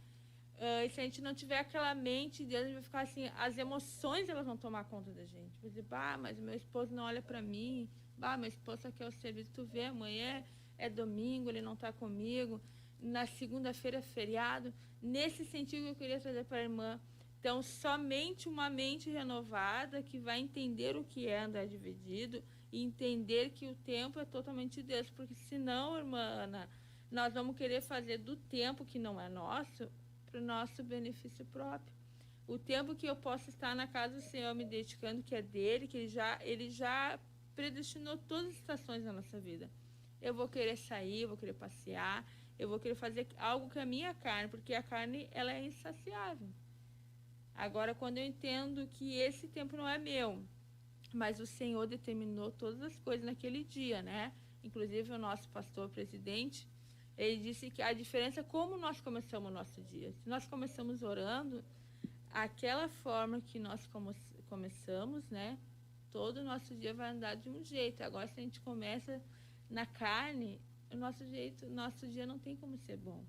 E se a gente não tiver aquela mente de Deus, a gente vai ficar assim, as emoções elas vão tomar conta da gente. Vai dizer, mas meu esposo não olha para mim, meu esposo só quer o serviço, tu vê, amanhã é domingo, ele não está comigo, na segunda-feira é feriado. Nesse sentido que eu queria trazer para a irmã. Então, somente uma mente renovada que vai entender o que é andar dividido e entender que o tempo é totalmente de Deus, porque senão, irmã Ana, nós vamos querer fazer do tempo que não é nosso para o nosso benefício próprio. O tempo que eu posso estar na casa do Senhor me dedicando, que é dele, que ele já predestinou todas as estações da nossa vida. Eu vou querer sair, eu vou querer passear, eu vou querer fazer algo com a minha carne, porque a carne ela é insaciável. Agora, quando eu entendo que esse tempo não é meu, mas o Senhor determinou todas as coisas naquele dia, né? Inclusive o nosso pastor presidente, ele disse que a diferença é como nós começamos o nosso dia. Se nós começamos orando, aquela forma que nós começamos, né? todo o nosso dia vai andar de um jeito. Agora, se a gente começa na carne, o nosso dia não tem como ser bom.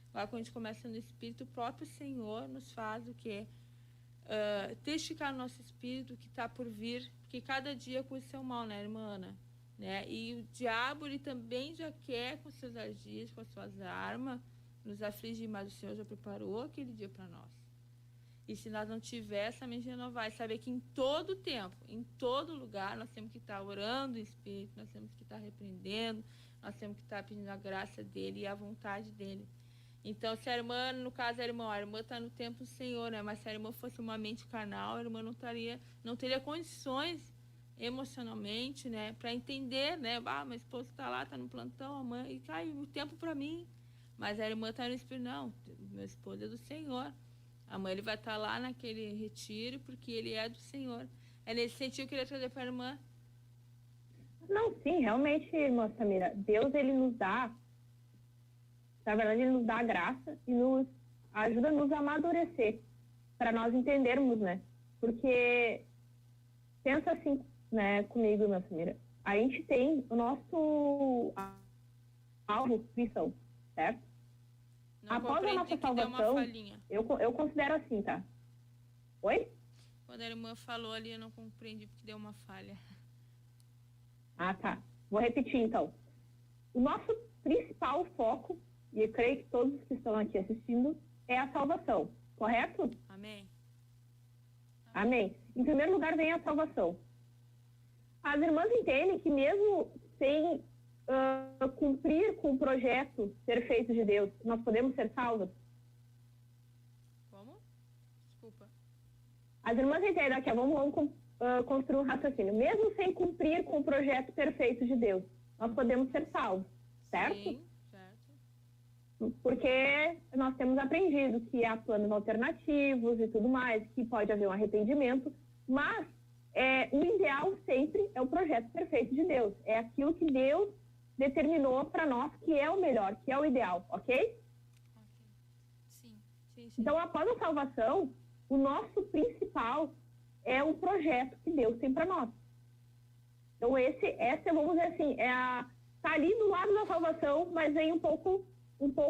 Agora, quando a gente começa no Espírito, o próprio Senhor nos faz o quê? Testificar no nosso espírito que está por vir, porque cada dia com o seu mal, né, irmã Ana? Né? E o diabo, ele também já quer, com seus ardis, com as suas armas, nos afligir, mas o Senhor já preparou aquele dia para nós. E se nós não tiver essa mente renovada, saber que em todo tempo, em todo lugar, nós temos que estar orando em espírito, nós temos que estar repreendendo, nós temos que estar pedindo a graça dele e a vontade dele. Então, se a irmã, no caso a irmã está no tempo do Senhor, né? Mas se a irmã fosse uma mente carnal, a irmã não teria condições emocionalmente, né? Para entender, né? Meu esposo está lá, está no plantão, a mãe, e cai o tempo para mim. Mas a irmã está no espírito, não, meu esposo é do Senhor. Amanhã ele vai estar lá naquele retiro, porque ele é do Senhor. É nesse sentido que eu queria trazer para a irmã. Não, sim, realmente, irmã Samira, Deus, ele nos dá, na verdade, ele nos dá a graça e nos ajuda a nos amadurecer, para nós entendermos, né? Porque, pensa assim, né, comigo, irmã Samira, a gente tem o nosso alvo, missão, certo? Não após a nossa salvação, eu considero assim, tá? Oi? Quando a irmã falou ali, eu não compreendi porque deu uma falha. Ah, tá. Vou repetir, então. O nosso principal foco, e eu creio que todos que estão aqui assistindo, é a salvação, correto? Amém. Amém. Em primeiro lugar vem a salvação. As irmãs entendem que mesmo sem cumprir com o projeto perfeito de Deus, nós podemos ser salvas? Como? Desculpa. As irmãs entendem aqui, vamos construir um raciocínio. Mesmo sem cumprir com o projeto perfeito de Deus, nós podemos ser salvos, certo? Sim, certo. Porque nós temos aprendido que há planos alternativos e tudo mais, que pode haver um arrependimento, mas o ideal sempre é o projeto perfeito de Deus. É aquilo que Deus determinou para nós que é o melhor, que é o ideal, ok? Sim. Então, após a salvação, o nosso principal é o projeto que Deus tem para nós. Então, essa, vamos dizer assim, tá ali do lado da salvação, mas vem um pouco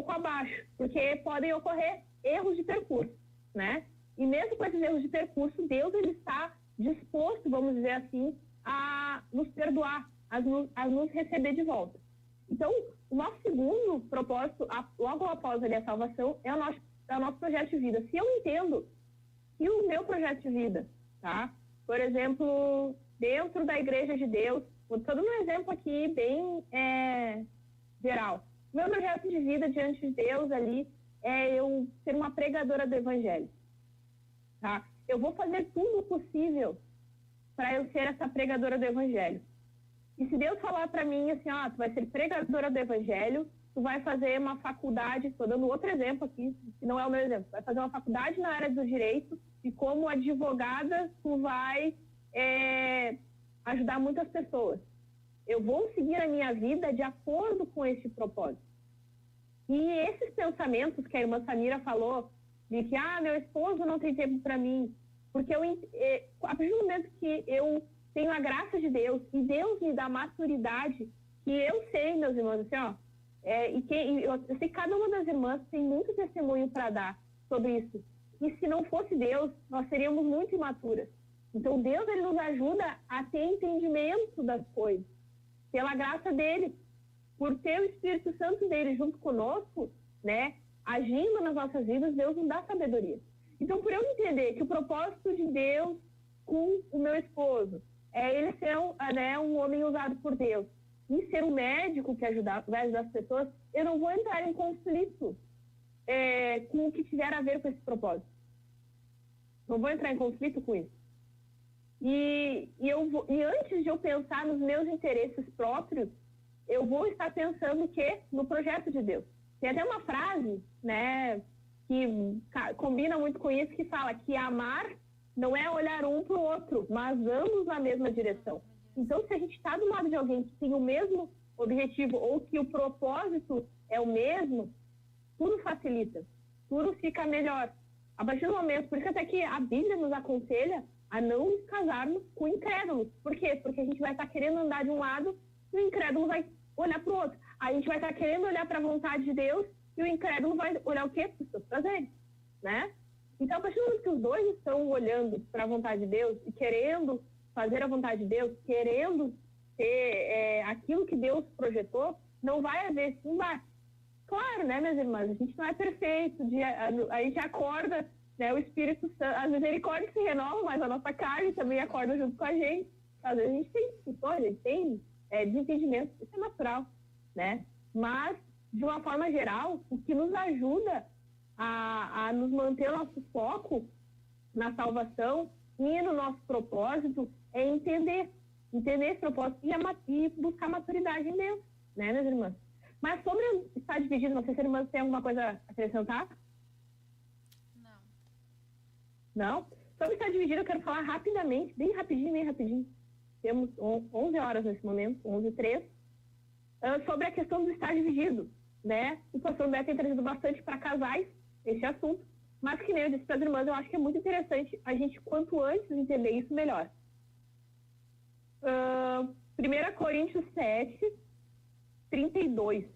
abaixo, porque podem ocorrer erros de percurso, né? E mesmo com esses erros de percurso, Deus, ele está disposto, vamos dizer assim, a nos perdoar, a nos receber de volta. Então, o nosso segundo propósito, logo após a salvação, é o nosso projeto de vida. Se eu entendo que o meu projeto de vida, tá? Por exemplo, dentro da Igreja de Deus, vou dando um exemplo aqui bem geral. O meu projeto de vida diante de Deus ali é eu ser uma pregadora do Evangelho, tá? Eu vou fazer tudo o possível para eu ser essa pregadora do Evangelho. E se Deus falar para mim assim, tu vai ser pregadora do Evangelho, tu vai fazer uma faculdade, estou dando outro exemplo aqui, que não é o meu exemplo, vai fazer uma faculdade na área do direito e como advogada tu vai ajudar muitas pessoas. Eu vou seguir a minha vida de acordo com esse propósito. E esses pensamentos que a irmã Samira falou, de que, meu esposo não tem tempo para mim, porque a partir do momento que eu tenho a graça de Deus e Deus me dá maturidade, que eu sei, meus irmãos, assim, eu sei que cada uma das irmãs tem muito testemunho para dar sobre isso. E se não fosse Deus, nós seríamos muito imaturas. Então, Deus, ele nos ajuda a ter entendimento das coisas, pela graça dele, por ter o Espírito Santo dele junto conosco, né, agindo nas nossas vidas, Deus nos dá sabedoria. Então, por eu entender que o propósito de Deus com o meu esposo é ele ser um homem usado por Deus e ser um médico que vai ajudar as pessoas, eu não vou entrar em conflito com o que tiver a ver com esse propósito. Não vou entrar em conflito com isso. E antes de eu pensar nos meus interesses próprios, eu vou estar pensando no projeto de Deus. Tem até uma frase, né, que combina muito com isso, que fala que amar não é olhar um para o outro, mas ambos na mesma direção. Então, se a gente está do lado de alguém que tem o mesmo objetivo ou que o propósito é o mesmo, tudo facilita, tudo fica melhor. A partir do momento, por isso até que a Bíblia nos aconselha a não nos casarmos com incrédulos. Por quê? Porque a gente vai estar querendo andar de um lado e o incrédulo vai olhar para o outro. A gente vai estar querendo olhar para a vontade de Deus e o incrédulo vai olhar o quê? Para os seus prazeres, né? Então, a partir do momento que os dois estão olhando para a vontade de Deus e querendo fazer a vontade de Deus, querendo ter aquilo que Deus projetou, não vai haver esse embate. Claro, né, minhas irmãs? A gente não é perfeito. A gente acorda, né, o Espírito Santo, as misericórdias se renovam, mas a nossa carne também acorda junto com a gente. Às vezes a gente tem discussões, a gente tem desentendimento, isso é natural, né? Mas, de uma forma geral, o que nos ajuda a nos manter o nosso foco na salvação e no nosso propósito é entender esse propósito e buscar maturidade em Deus, né, minhas irmãs? Mas sobre estar dividido, não sei se as irmãs têm alguma coisa a acrescentar? Não. Não? Sobre estar dividido, eu quero falar rapidamente, bem rapidinho. Temos 11 horas nesse momento, 11h03, sobre a questão do estar dividido, né? O pastor Beto tem trazido bastante para casais esse assunto, mas que nem eu disse para as irmãs, eu acho que é muito interessante a gente, quanto antes, entender isso melhor. 1 Coríntios 7:32.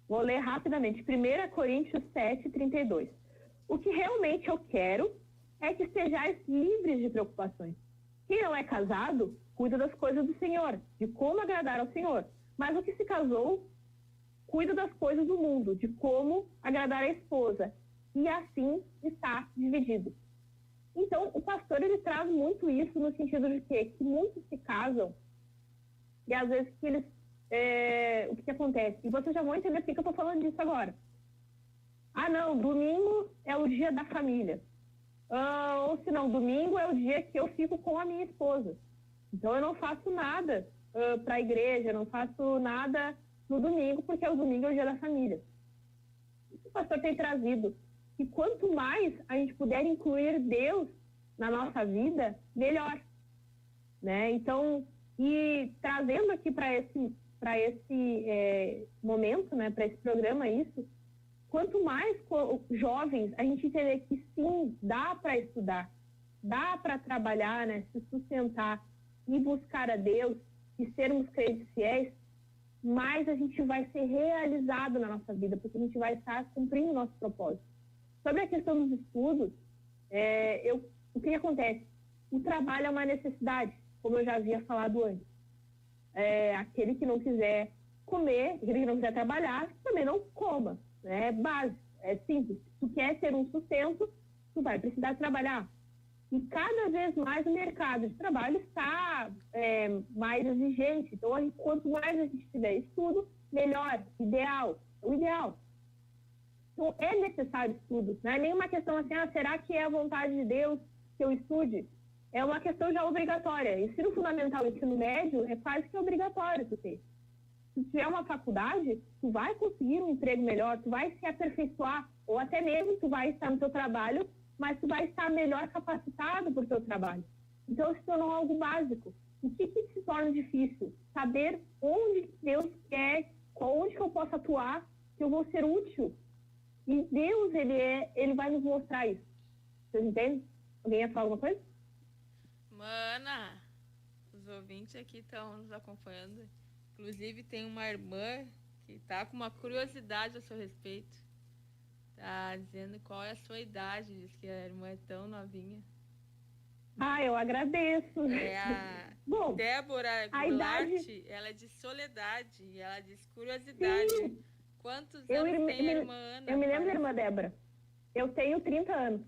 Vou ler rapidamente. 1 Coríntios 7:32. O que realmente eu quero é que sejais livres de preocupações. Quem não é casado, cuida das coisas do Senhor, de como agradar ao Senhor. Mas o que se casou, cuida das coisas do mundo, de como agradar a esposa. E assim está dividido. Então, o pastor, ele traz muito isso no sentido de que muitos se casam e às vezes que eles o que acontece? E vocês já vão entender porque que eu estou falando disso agora. Ah, não, domingo é o dia da família. Ou se não, domingo é o dia que eu fico com a minha esposa. Então, eu não faço nada para a igreja, não faço nada no domingo, porque o domingo é o dia da família. O pastor tem trazido que quanto mais a gente puder incluir Deus na nossa vida, melhor. Né? Então, e trazendo aqui para esse momento, né, para esse programa, isso, quanto mais jovens a gente entender que sim, dá para estudar, dá para trabalhar, né, se sustentar e buscar a Deus e sermos crentes fiéis, mais a gente vai ser realizado na nossa vida, porque a gente vai estar cumprindo o nosso propósito. Sobre a questão dos estudos, o que acontece? O trabalho é uma necessidade, como eu já havia falado antes. Aquele que não quiser comer, aquele que não quiser trabalhar, também não coma. É básico, é simples. Se tu quer ter um sustento, tu vai precisar trabalhar. E cada vez mais o mercado de trabalho está mais exigente. Então, quanto mais a gente tiver estudo, melhor, o ideal. Então, é necessário estudo. Não é nenhuma questão assim, será que é a vontade de Deus que eu estude? É uma questão já obrigatória. Ensino fundamental e ensino médio é quase que obrigatório tu ter. Se tu tiver uma faculdade, tu vai conseguir um emprego melhor, tu vai se aperfeiçoar, ou até mesmo tu vai estar no teu trabalho, mas tu vai estar melhor capacitado para o teu trabalho. Então, se tornou algo básico. O que se torna difícil? Saber onde Deus quer, onde que eu posso atuar, que eu vou ser útil. E Deus, ele vai nos mostrar isso. Vocês entendem? Alguém ia falar alguma coisa? Mana, os ouvintes aqui estão nos acompanhando. Inclusive, tem uma irmã que está com uma curiosidade a seu respeito. Está dizendo qual é a sua idade, diz que a irmã é tão novinha. Eu agradeço. Bom, Débora Goulart, ela é de Soledade, e ela diz curiosidade. Sim. Quantos anos tem a irmã Ana? Eu me lembro da irmã Débora. Eu tenho 30 anos.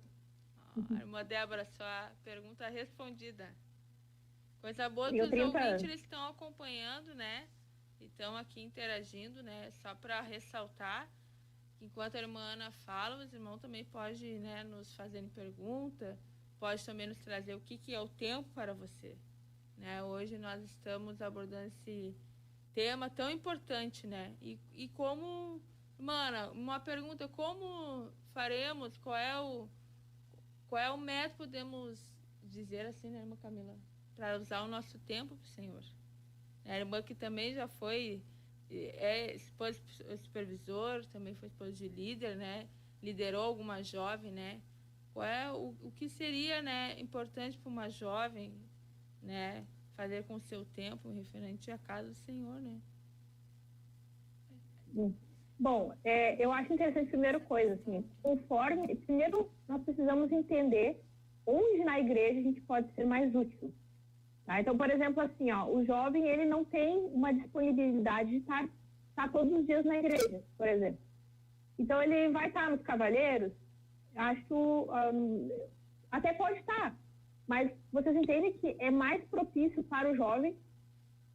Irmã Débora, sua pergunta respondida. Coisa boa que os ouvintes eles estão acompanhando, né? E estão aqui interagindo, né? Só para ressaltar que enquanto a irmã Ana fala, os irmãos também podem, né, nos fazerem pergunta, pode também nos trazer o que é o tempo para você. Né? Hoje nós estamos abordando esse tema tão importante, né? E como, mana, uma pergunta, como faremos, qual é o método, podemos dizer assim, né, irmã Camila, para usar o nosso tempo para o Senhor? A irmã que também já foi supervisor, também foi esposa de líder, né? Liderou alguma jovem, né? Qual é o que seria, né, importante para uma jovem, né, fazer com o seu tempo referente à casa do Senhor, né? Bom, eu acho interessante, primeira coisa, assim, primeiro nós precisamos entender onde na igreja a gente pode ser mais útil. Tá? Então, por exemplo, assim, o jovem, ele não tem uma disponibilidade de estar todos os dias na igreja, por exemplo. Então, ele vai estar nos cavalheiros, acho, até pode estar, mas vocês entendem que é mais propício para o jovem,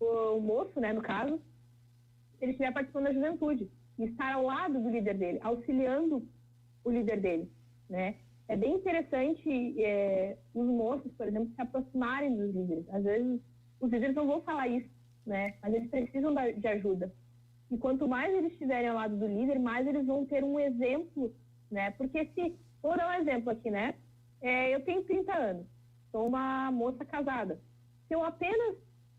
o moço, né, no caso, se ele estiver participando da juventude, e estar ao lado do líder dele, auxiliando o líder dele, né? É bem interessante os moços, por exemplo, se aproximarem dos líderes. Às vezes, os líderes não vão falar isso, né? Mas eles precisam de ajuda. E quanto mais eles estiverem ao lado do líder, mais eles vão ter um exemplo, né? Porque vou dar um exemplo aqui, né? Eu tenho 30 anos, sou uma moça casada. Se eu apenas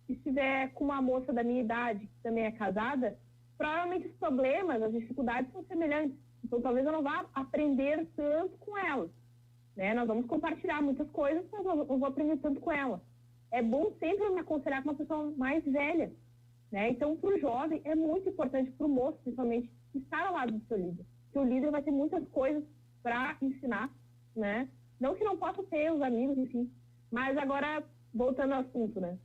estiver com uma moça da minha idade, que também é casada, provavelmente os problemas, as dificuldades são semelhantes. Então, talvez eu não vá aprender tanto com ela, né? Nós vamos compartilhar muitas coisas, mas eu não vou aprender tanto com ela. É bom sempre me aconselhar com uma pessoa mais velha, né? Então, para o jovem, é muito importante, para o moço, principalmente, estar ao lado do seu líder. Porque o líder vai ter muitas coisas para ensinar, né? Não que não possa ter os amigos, enfim. Mas agora, voltando ao assunto, né?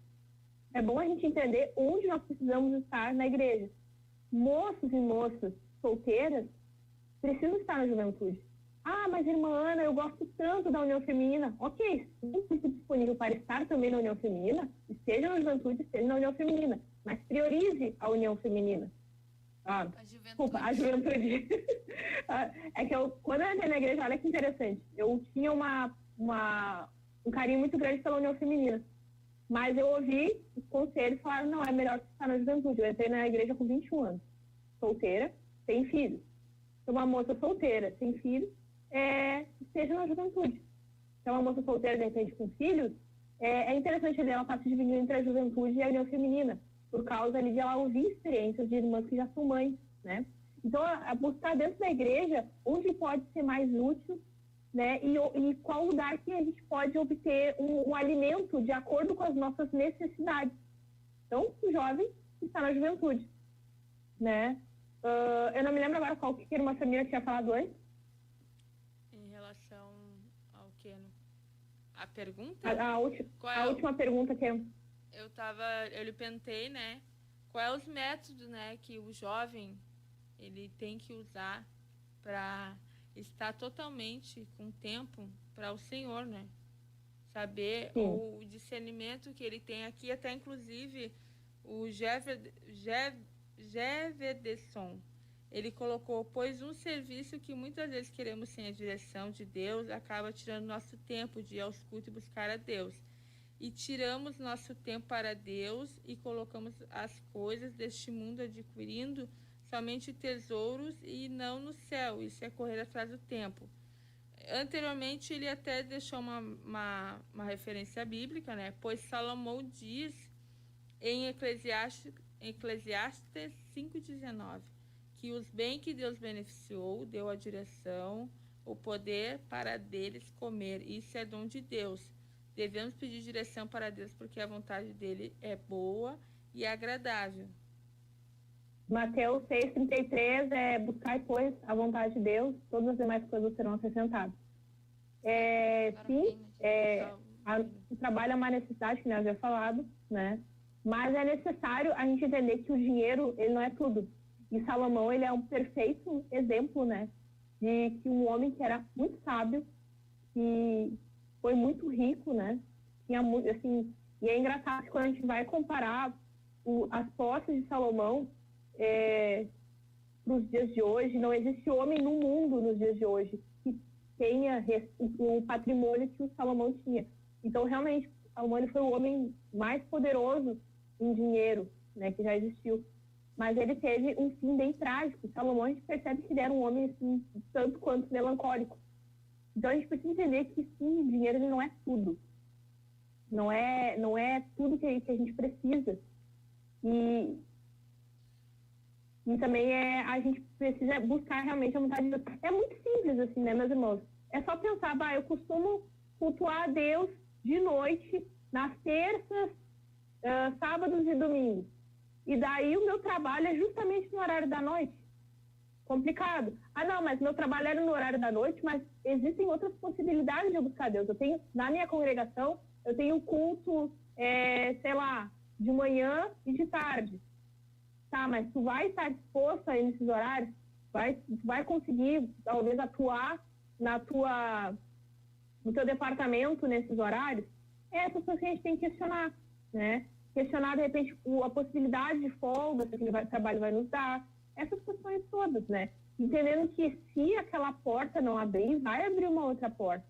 É bom a gente entender onde nós precisamos estar na igreja. Moços e moças solteiras precisam estar na juventude. Ah, mas irmã Ana, eu gosto tanto da União Feminina. Ok, se você está disponível para estar também na União Feminina, esteja na juventude, esteja na União Feminina. Mas priorize a União Feminina. A juventude. Desculpa, a juventude. É que quando eu entrei na igreja, olha que interessante. Eu tinha um carinho muito grande pela União Feminina. Mas eu ouvi os conselhos falar, não, é melhor você estar na juventude. Eu entrei na igreja com 21 anos. Solteira, sem filhos. Então, uma moça solteira, sem filhos, esteja na juventude. Então, uma moça solteira, de repente, com filhos, é interessante ela estar se dividindo entre a juventude e a união feminina, por causa ali de ela ouvir experiências de irmãs que já são mães, né? Então, buscar dentro da igreja onde pode ser mais útil, né? E qual lugar que a gente pode obter um alimento de acordo com as nossas necessidades. Então, o jovem está na juventude, né? Eu não me lembro agora qual que a irmã Samira tinha falado antes. Em relação ao que? A pergunta? A última pergunta que eu lhe perguntei, né? Quais os métodos, né, que o jovem ele tem que usar para estar totalmente com tempo para o Senhor, né? Saber o discernimento que ele tem aqui, até inclusive o Jevedson, ele colocou, pois um serviço que muitas vezes queremos sem a direção de Deus acaba tirando nosso tempo de ir aos cultos e buscar a Deus. E tiramos nosso tempo para Deus e colocamos as coisas deste mundo adquirindo somente tesouros e não no céu. Isso é correr atrás do tempo. Anteriormente, ele até deixou uma referência bíblica, né? Pois Salomão diz em Eclesiastes 5,19 que os bens que Deus beneficiou, deu a direção, o poder para deles comer. Isso é dom de Deus. Devemos pedir direção para Deus porque a vontade dele é boa e agradável. Mateus 6,33 buscar, pois, a vontade de Deus, todas as demais coisas serão acrescentadas. O trabalho é uma necessidade, que nós havia falado, né? Mas é necessário a gente entender que o dinheiro, ele não é tudo. E Salomão, ele é um perfeito exemplo, né? De que um homem que era muito sábio, que foi muito rico, né? Tinha muito, assim, e é engraçado que quando a gente vai comparar as posses de Salomão nos dias de hoje, não existe homem no mundo nos dias de hoje que tenha o patrimônio que o Salomão tinha. Então, realmente, Salomão ele foi o homem mais poderoso em dinheiro, né, que já existiu. Mas ele teve um fim bem trágico. Salomão, a gente percebe que ele era um homem assim, tanto quanto melancólico. Então, a gente precisa entender que, sim, o dinheiro ele não é tudo. Não é tudo que a gente precisa. E também a gente precisa buscar realmente a vontade de Deus. É muito simples, assim, né, meus irmãos? É só pensar, eu costumo cultuar a Deus de noite, nas terças, sábados e domingos. E daí o meu trabalho é justamente no horário da noite. Complicado. Não, mas meu trabalho era no horário da noite, mas existem outras possibilidades de eu buscar Deus. Eu tenho, na minha congregação, eu tenho culto, sei lá, de manhã e de tarde. Tá, mas tu vai estar disposto aí nesses horários? Vai conseguir, talvez, atuar no teu departamento nesses horários? Essas coisas que a gente tem que questionar, né? Questionar, de repente, a possibilidade de folga que aquele trabalho vai nos dar. Essas questões todas, né? Entendendo que se aquela porta não abrir, vai abrir uma outra porta,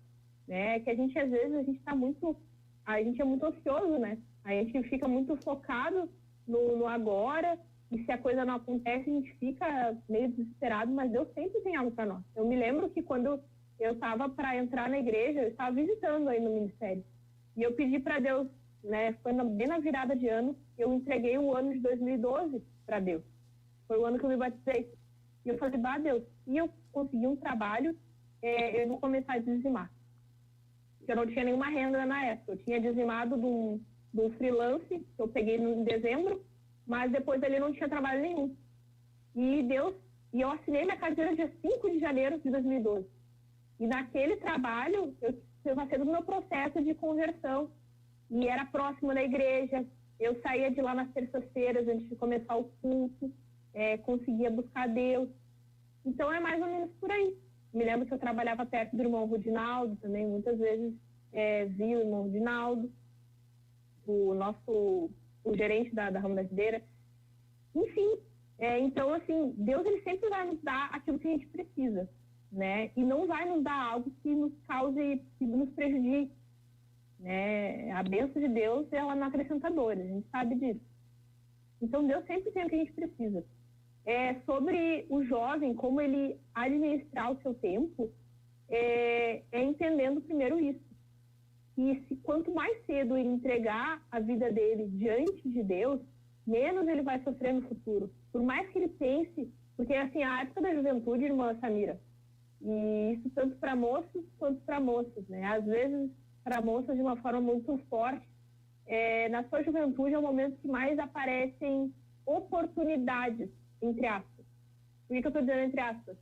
né? Que a gente, às vezes, a gente é muito ocioso, né? A gente fica muito focado no agora, e se a coisa não acontece, a gente fica meio desesperado, mas Deus sempre tem algo para nós. Eu me lembro que quando eu estava para entrar na igreja, eu estava visitando aí no ministério, e eu pedi para Deus, né? Foi bem na virada de ano, eu entreguei o ano de 2012 para Deus. Foi o ano que eu me batizei. E eu falei, Deus, e eu consegui um trabalho, eu vou começar a dizimar. Eu não tinha nenhuma renda na época. Eu tinha dizimado de um freelance, que eu peguei em dezembro, mas depois ele não tinha trabalho nenhum. E eu assinei minha carteira dia 5 de janeiro de 2012. E naquele trabalho, eu passei do meu processo de conversão. E era próximo da igreja. Eu saía de lá nas terças-feiras, antes de começar o culto. Conseguia buscar Deus. Então, é mais ou menos por aí. Me lembro que eu trabalhava perto do irmão Rudinaldo também, muitas vezes vi o irmão Rudinaldo, o gerente da Ramo da Videira. Enfim, então, assim, Deus ele sempre vai nos dar aquilo que a gente precisa, né? E não vai nos dar algo que nos cause, que nos prejudique, né? A bênção de Deus, ela não acrescenta dores, a gente sabe disso. Então, Deus sempre tem o que a gente precisa. Sobre o jovem, como ele administrar o seu tempo, entendendo primeiro isso. E quanto mais cedo ele entregar a vida dele diante de Deus, menos ele vai sofrer no futuro. Por mais que ele pense, porque assim, a época da juventude, irmã Samira, e isso tanto para moços quanto para moças, né? Às vezes, para moças de uma forma muito forte, na sua juventude é o momento que mais aparecem oportunidades, entre aspas. Por que eu estou dizendo entre aspas?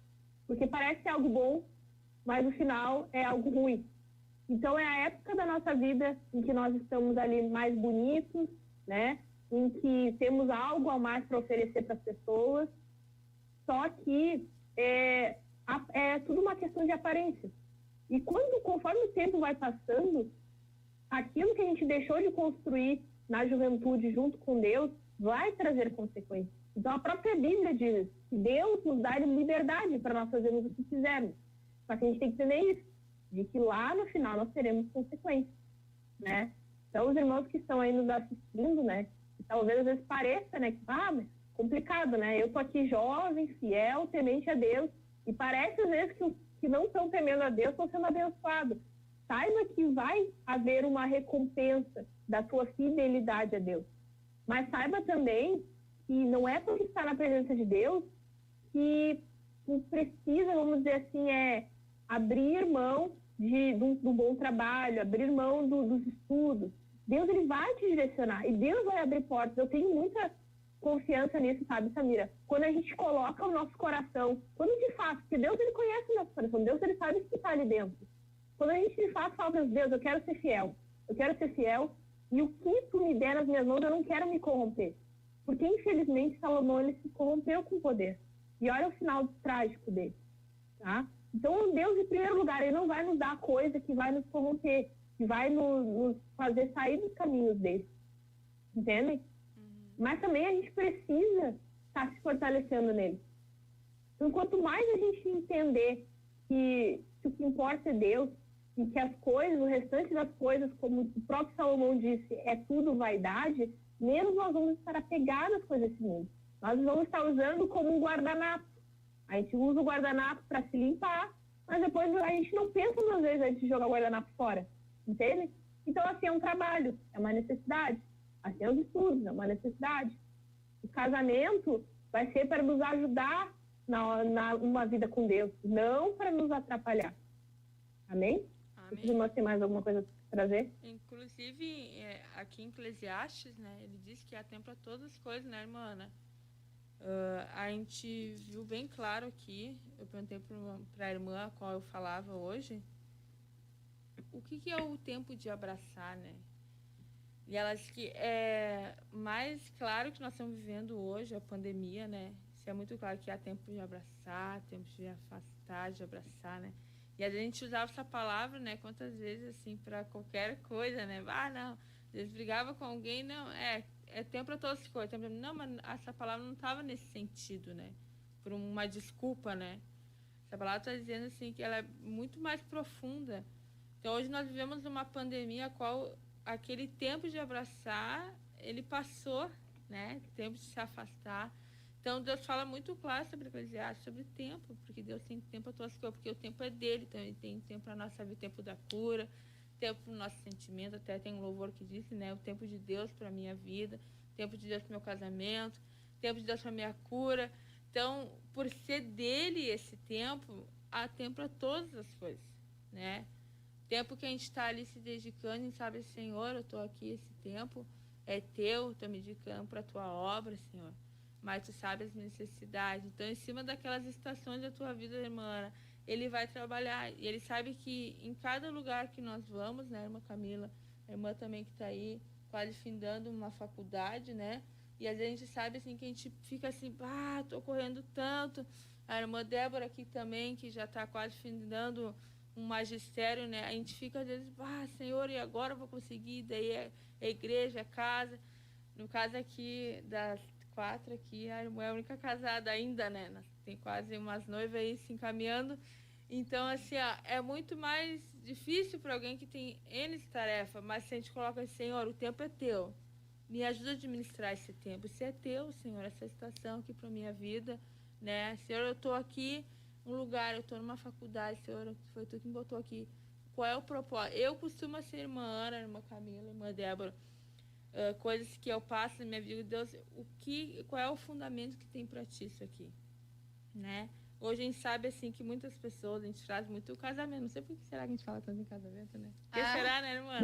Porque parece algo bom, mas no final é algo ruim. Então é a época da nossa vida em que nós estamos ali mais bonitos, né? Em que temos algo a mais para oferecer para as pessoas, só que é tudo uma questão de aparência. E conforme o tempo vai passando, aquilo que a gente deixou de construir na juventude junto com Deus vai trazer consequências. Então, a própria Bíblia diz que Deus nos dá liberdade para nós fazermos o que quisermos. Só que a gente tem que entender isso, de que lá no final nós teremos consequências, né? Então, os irmãos que estão aí nos assistindo, né? Que talvez às vezes pareça, né? Que, mas complicado, né? Eu tô aqui jovem, fiel, temente a Deus, e parece às vezes que os que não estão temendo a Deus estão sendo abençoados. Saiba que vai haver uma recompensa da tua fidelidade a Deus. Mas saiba também que não é porque está na presença de Deus que tu precisa, vamos dizer assim, abrir mão do bom trabalho, abrir mão dos estudos. Deus ele vai te direcionar e Deus vai abrir portas. Eu tenho muita confiança nisso, sabe, Samira? Quando a gente coloca o nosso coração, quando de fato, porque Deus ele conhece o nosso coração, Deus ele sabe o que está ali dentro. Quando a gente de fato fala para Deus, eu quero ser fiel e o que tu me der nas minhas mãos, eu não quero me corromper. Porque, infelizmente, Salomão ele se corrompeu com o poder. E olha o final trágico dele. Tá? Então, Deus, em primeiro lugar, ele não vai nos dar coisa que vai nos corromper, que vai nos fazer sair dos caminhos dele. Entendem? Mas também a gente precisa estar se fortalecendo nele. Então, quanto mais a gente entender que o que importa é Deus, e que as coisas, o restante das coisas, como o próprio Salomão disse, é tudo vaidade, menos nós vamos estar apegados às coisas desse mundo. Nós vamos estar usando como um guardanapo. A gente usa o guardanapo para se limpar, mas depois a gente não pensa duas vezes antes de jogar o guardanapo fora. Entende? Então, assim, é um trabalho, é uma necessidade. Assim, é os estudos, é uma necessidade. O casamento vai ser para nos ajudar numa vida com Deus, não para nos atrapalhar. Amém? Amém. Os irmãos têm mais alguma coisa para trazer? Inclusive, aqui em Eclesiastes, né, ele diz que há tempo para todas as coisas, né, irmã Ana? A gente viu bem claro aqui, eu perguntei para a irmã a qual eu falava hoje, o que é o tempo de abraçar, né? E ela disse que é mais claro que nós estamos vivendo hoje, a pandemia, né? Isso é muito claro que há tempo de abraçar, tempo de afastar, de abraçar, né? E a gente usava essa palavra, né? Quantas vezes, assim, para qualquer coisa, né? Não, às vezes brigava com alguém, não, é tempo para todas as coisas. Não, mas essa palavra não estava nesse sentido, né? Por uma desculpa, né? Essa palavra está dizendo, assim, que ela é muito mais profunda. Então, hoje nós vivemos uma pandemia a qual aquele tempo de abraçar, ele passou, né? Tempo de se afastar. Então, Deus fala muito claro sobre Eclesiastes, sobre tempo, porque Deus tem tempo para todas as coisas, porque o tempo é dele, então ele tem tempo para a nossa vida, tempo da cura, tempo para o nosso sentimento, até tem um louvor que diz, né? O tempo de Deus para a minha vida, tempo de Deus para o meu casamento, tempo de Deus para a minha cura. Então, por ser dele esse tempo, há tempo para todas as coisas, né? Tempo que a gente está ali se dedicando e sabe, Senhor, eu estou aqui, esse tempo é teu, estou me dedicando para a tua obra, Senhor. Mas tu sabe as necessidades. Então, em cima daquelas estações da tua vida, irmã, ele vai trabalhar. E ele sabe que em cada lugar que nós vamos, né, irmã Camila, a irmã também que está aí, quase findando uma faculdade, né? E às vezes a gente sabe, assim, que a gente fica assim, tô correndo tanto. A irmã Débora aqui também, que já está quase findando um magistério, né? A gente fica às vezes, Senhor, e agora eu vou conseguir? Daí é igreja, é casa. No caso aqui das 4 aqui, a irmã é a única casada ainda, né? Tem quase umas noivas aí se encaminhando. Então, assim, é muito mais difícil para alguém que tem N tarefa, mas se a gente coloca assim, Senhor, o tempo é teu. Me ajuda a administrar esse tempo. Se é teu, Senhor, essa estação aqui para minha vida, né? Senhor, eu estou aqui num lugar, eu estou numa faculdade, Senhor, foi tu que me botou aqui. Qual é o propósito? Eu costumo ser irmã Ana, irmã Camila, irmã Débora. Coisas que eu passo na minha vida, Deus, qual é o fundamento que tem para ti isso aqui, né? Hoje a gente sabe, assim, que muitas pessoas, a gente traz muito o casamento, não sei por que será que a gente fala tanto em casamento, né? Porque será, né, irmã?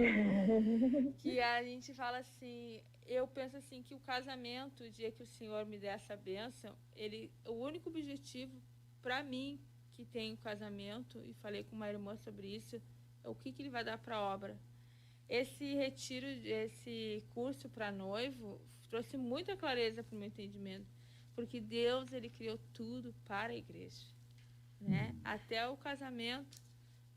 Que a gente fala assim, eu penso assim, que o casamento, o dia que o Senhor me der essa bênção, o único objetivo para mim, que tem o casamento, e falei com uma irmã sobre isso, é o que ele vai dar para a obra. Esse retiro, esse curso para noivo, trouxe muita clareza para o meu entendimento, porque Deus, ele criou tudo para a igreja, né? Até o casamento,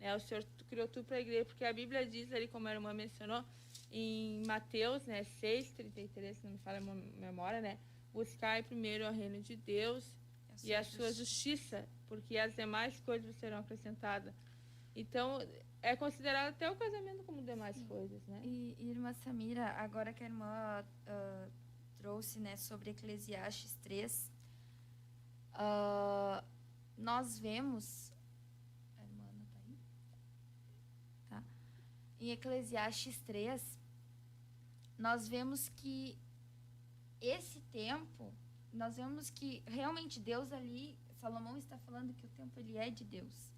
né? O Senhor criou tudo para a igreja, porque a Bíblia diz ali, como a irmã mencionou, em Mateus, né, 6:33, se não me falha a memória, né? Buscai primeiro o reino de Deus e a sua justiça, porque as demais coisas serão acrescentadas. Então, é considerado até o casamento como demais coisas, né? E irmã Samira, agora que a irmã trouxe, né, sobre Eclesiastes 3, nós vemos... A irmã não tá aí? Tá. Em Eclesiastes 3, nós vemos que esse tempo, nós vemos que realmente Deus ali, Salomão está falando que o tempo ele é de Deus.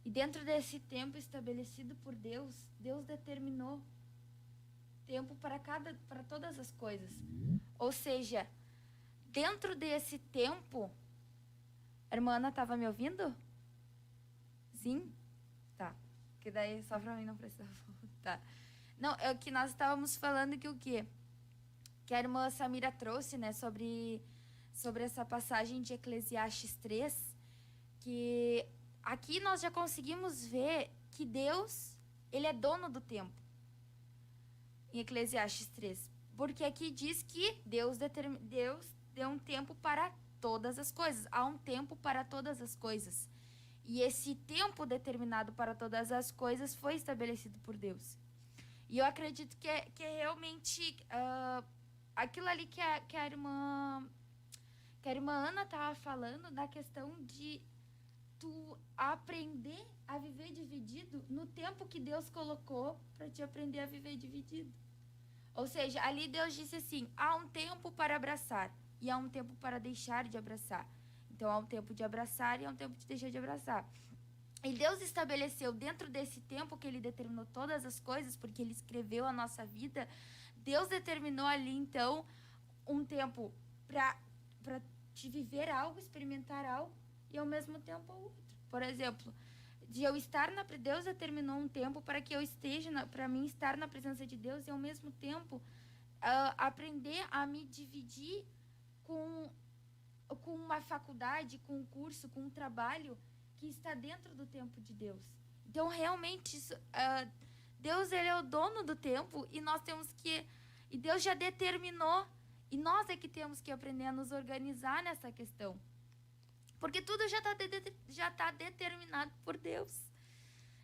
E dentro desse tempo estabelecido por Deus, Deus determinou tempo para todas as coisas. Ou seja, dentro desse tempo... A irmã Ana estava me ouvindo? Sim? Tá. Que daí só para mim não precisava voltar. Não, é que nós estávamos falando que o quê? Que a irmã Samira trouxe, né, sobre essa passagem de Eclesiastes 3, que aqui nós já conseguimos ver que Deus, ele é dono do tempo. Em Eclesiastes 3. Porque aqui diz que Deus deu um tempo para todas as coisas. Há um tempo para todas as coisas. E esse tempo determinado para todas as coisas foi estabelecido por Deus. E eu acredito que é realmente aquilo ali que a irmã Ana estava falando, da questão de tu aprender a viver dividido no tempo que Deus colocou para te aprender a viver dividido. Ou seja, ali Deus disse assim, há um tempo para abraçar e há um tempo para deixar de abraçar. Então, há um tempo de abraçar e há um tempo de deixar de abraçar. E Deus estabeleceu dentro desse tempo que ele determinou todas as coisas, porque ele escreveu a nossa vida. Deus determinou ali, então, um tempo para te viver algo, experimentar algo, e ao mesmo tempo outro. Por exemplo, Deus determinou um tempo para que eu para mim estar na presença de Deus e ao mesmo tempo aprender a me dividir com uma faculdade, com um curso, com um trabalho que está dentro do tempo de Deus. Então, realmente, Deus, ele é o dono do tempo e nós temos que... E Deus já determinou, e nós é que temos que aprender a nos organizar nessa questão. Porque tudo já está determinado por Deus.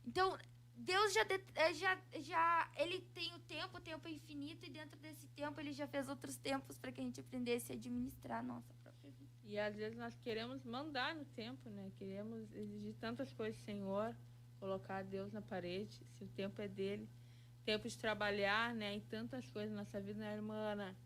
Então, Deus ele tem o tempo é infinito, e dentro desse tempo ele já fez outros tempos para que a gente aprendesse a administrar a nossa própria vida. E às vezes nós queremos mandar no tempo, né? Queremos exigir tantas coisas do Senhor, colocar Deus na parede, se o tempo é dele. Tempo de trabalhar, né? E tantas coisas na nossa vida, né, irmã Ana?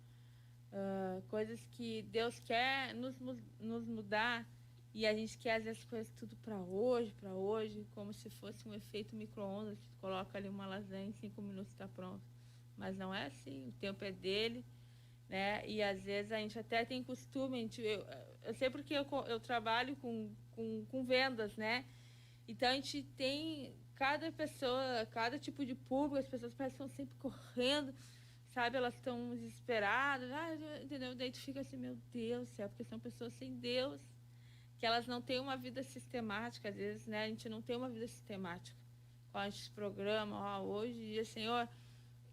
Coisas que Deus quer nos mudar, e a gente quer às vezes coisas tudo para hoje, como se fosse um efeito micro-ondas, que coloca ali uma lasanha em 5 minutos está pronto. Mas não é assim, o tempo é dele, né? E às vezes a gente até tem costume, eu sei porque eu trabalho com vendas, né? Então a gente tem cada pessoa, cada tipo de público, as pessoas parecem que estão sempre correndo, sabe? Elas estão desesperadas, entendeu? Daí tu fica assim, meu Deus do céu, porque são pessoas sem Deus, que elas não têm uma vida sistemática, às vezes, né? A gente não tem uma vida sistemática. Quando a gente se programa, hoje, dia, Senhor,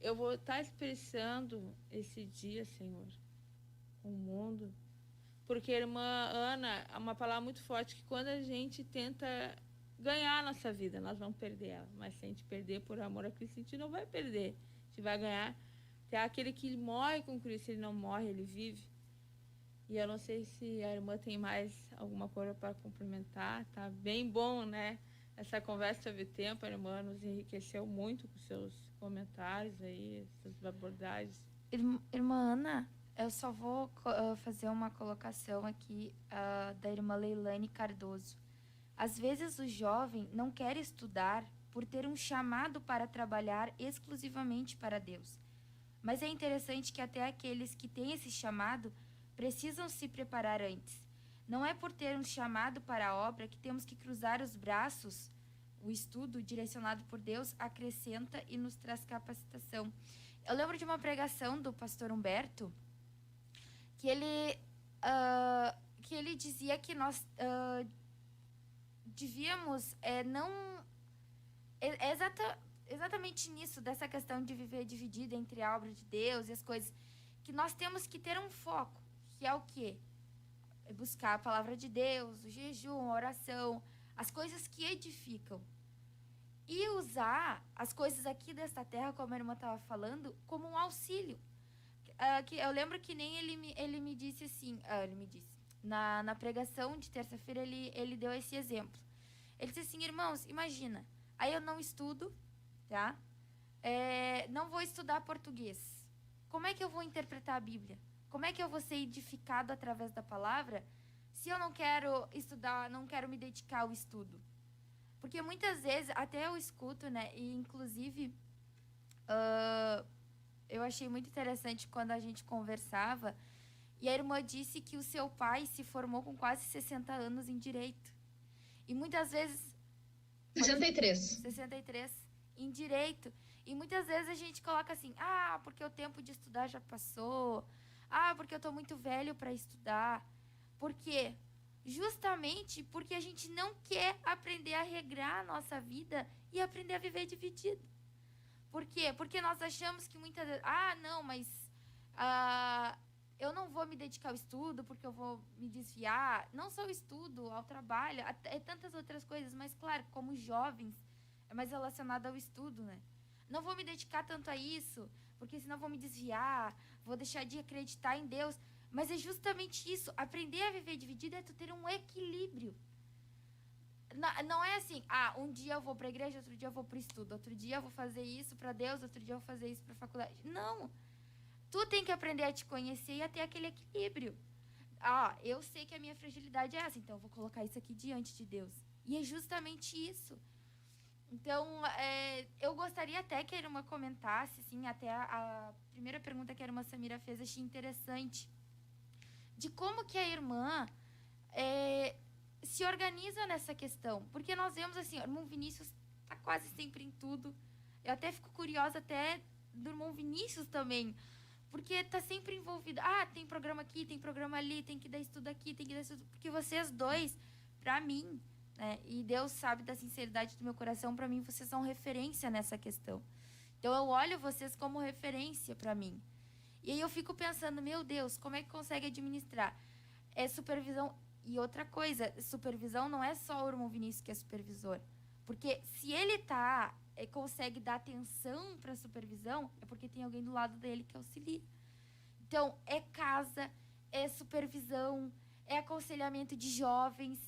eu vou estar expressando esse dia, Senhor, com o mundo. Porque, irmã Ana, é uma palavra muito forte, que quando a gente tenta ganhar a nossa vida, nós vamos perder ela. Mas se a gente perder por amor a Cristo, a gente não vai perder. A gente vai ganhar. Tem aquele que morre com Cristo, ele não morre, ele vive. E eu não sei se a irmã tem mais alguma coisa para complementar. Tá bem bom, né? Essa conversa sobre o tempo, a irmã nos enriqueceu muito com seus comentários aí, suas abordagens. Irmã Ana, eu só vou fazer uma colocação aqui da irmã Leilane Cardoso. Às vezes o jovem não quer estudar por ter um chamado para trabalhar exclusivamente para Deus. Mas é interessante que até aqueles que têm esse chamado precisam se preparar antes. Não é por ter um chamado para a obra que temos que cruzar os braços. O estudo direcionado por Deus acrescenta e nos traz capacitação. Eu lembro de uma pregação do pastor Humberto, que ele dizia que nós devíamos exatamente nisso, dessa questão de viver dividido entre a obra de Deus e as coisas, que nós temos que ter um foco, que é o quê? É buscar a palavra de Deus, o jejum, a oração, as coisas que edificam. E usar as coisas aqui desta terra, como a irmã estava falando, como um auxílio. Que eu lembro que nem ele me disse assim, na pregação de terça-feira, ele deu esse exemplo. Ele disse assim, irmãos, imagina, aí eu não estudo, tá? Não vou estudar português. Como é que eu vou interpretar a Bíblia? Como é que eu vou ser edificado através da palavra se eu não quero estudar, não quero me dedicar ao estudo? Porque muitas vezes, até eu escuto, né? E inclusive, eu achei muito interessante quando a gente conversava, e a irmã disse que o seu pai se formou com quase 60 anos em Direito. E muitas vezes... 63 em Direito. E muitas vezes a gente coloca assim, porque o tempo de estudar já passou, porque eu estou muito velho para estudar. Por quê? Justamente porque a gente não quer aprender a regrar a nossa vida e aprender a viver dividido. Por quê? Porque nós achamos que muitas vezes, eu não vou me dedicar ao estudo porque eu vou me desviar. Não só ao estudo, ao trabalho, tantas outras coisas, mas claro, como jovens, é mais relacionado ao estudo, né? Não vou me dedicar tanto a isso, porque senão vou me desviar, vou deixar de acreditar em Deus. Mas é justamente isso. Aprender a viver dividido é tu ter um equilíbrio. Não é assim, um dia eu vou para a igreja, outro dia eu vou para o estudo, outro dia eu vou fazer isso para Deus, outro dia eu vou fazer isso para a faculdade. Não. Tu tem que aprender a te conhecer e a ter aquele equilíbrio. Eu sei que a minha fragilidade é essa, então eu vou colocar isso aqui diante de Deus. E é justamente isso. Então, eu gostaria até que a irmã comentasse, assim, até a primeira pergunta que a irmã Samira fez, achei interessante, de como que a irmã se organiza nessa questão. Porque nós vemos, assim, o irmão Vinícius tá quase sempre em tudo. Eu até fico curiosa até do irmão Vinícius também, porque tá sempre envolvido. Tem programa aqui, tem programa ali, tem que dar estudo aqui, tem que dar estudo... Porque vocês dois, pra mim, né, e Deus sabe da sinceridade do meu coração, pra mim vocês são referência nessa questão. Então eu olho vocês como referência pra mim. E aí eu fico pensando, meu Deus, como é que consegue administrar? Supervisão. E outra coisa, supervisão não é só o irmão Vinícius que é supervisor. Porque se ele consegue dar atenção para a supervisão, é porque tem alguém do lado dele que auxilia. Então, é casa, é supervisão, é aconselhamento de jovens,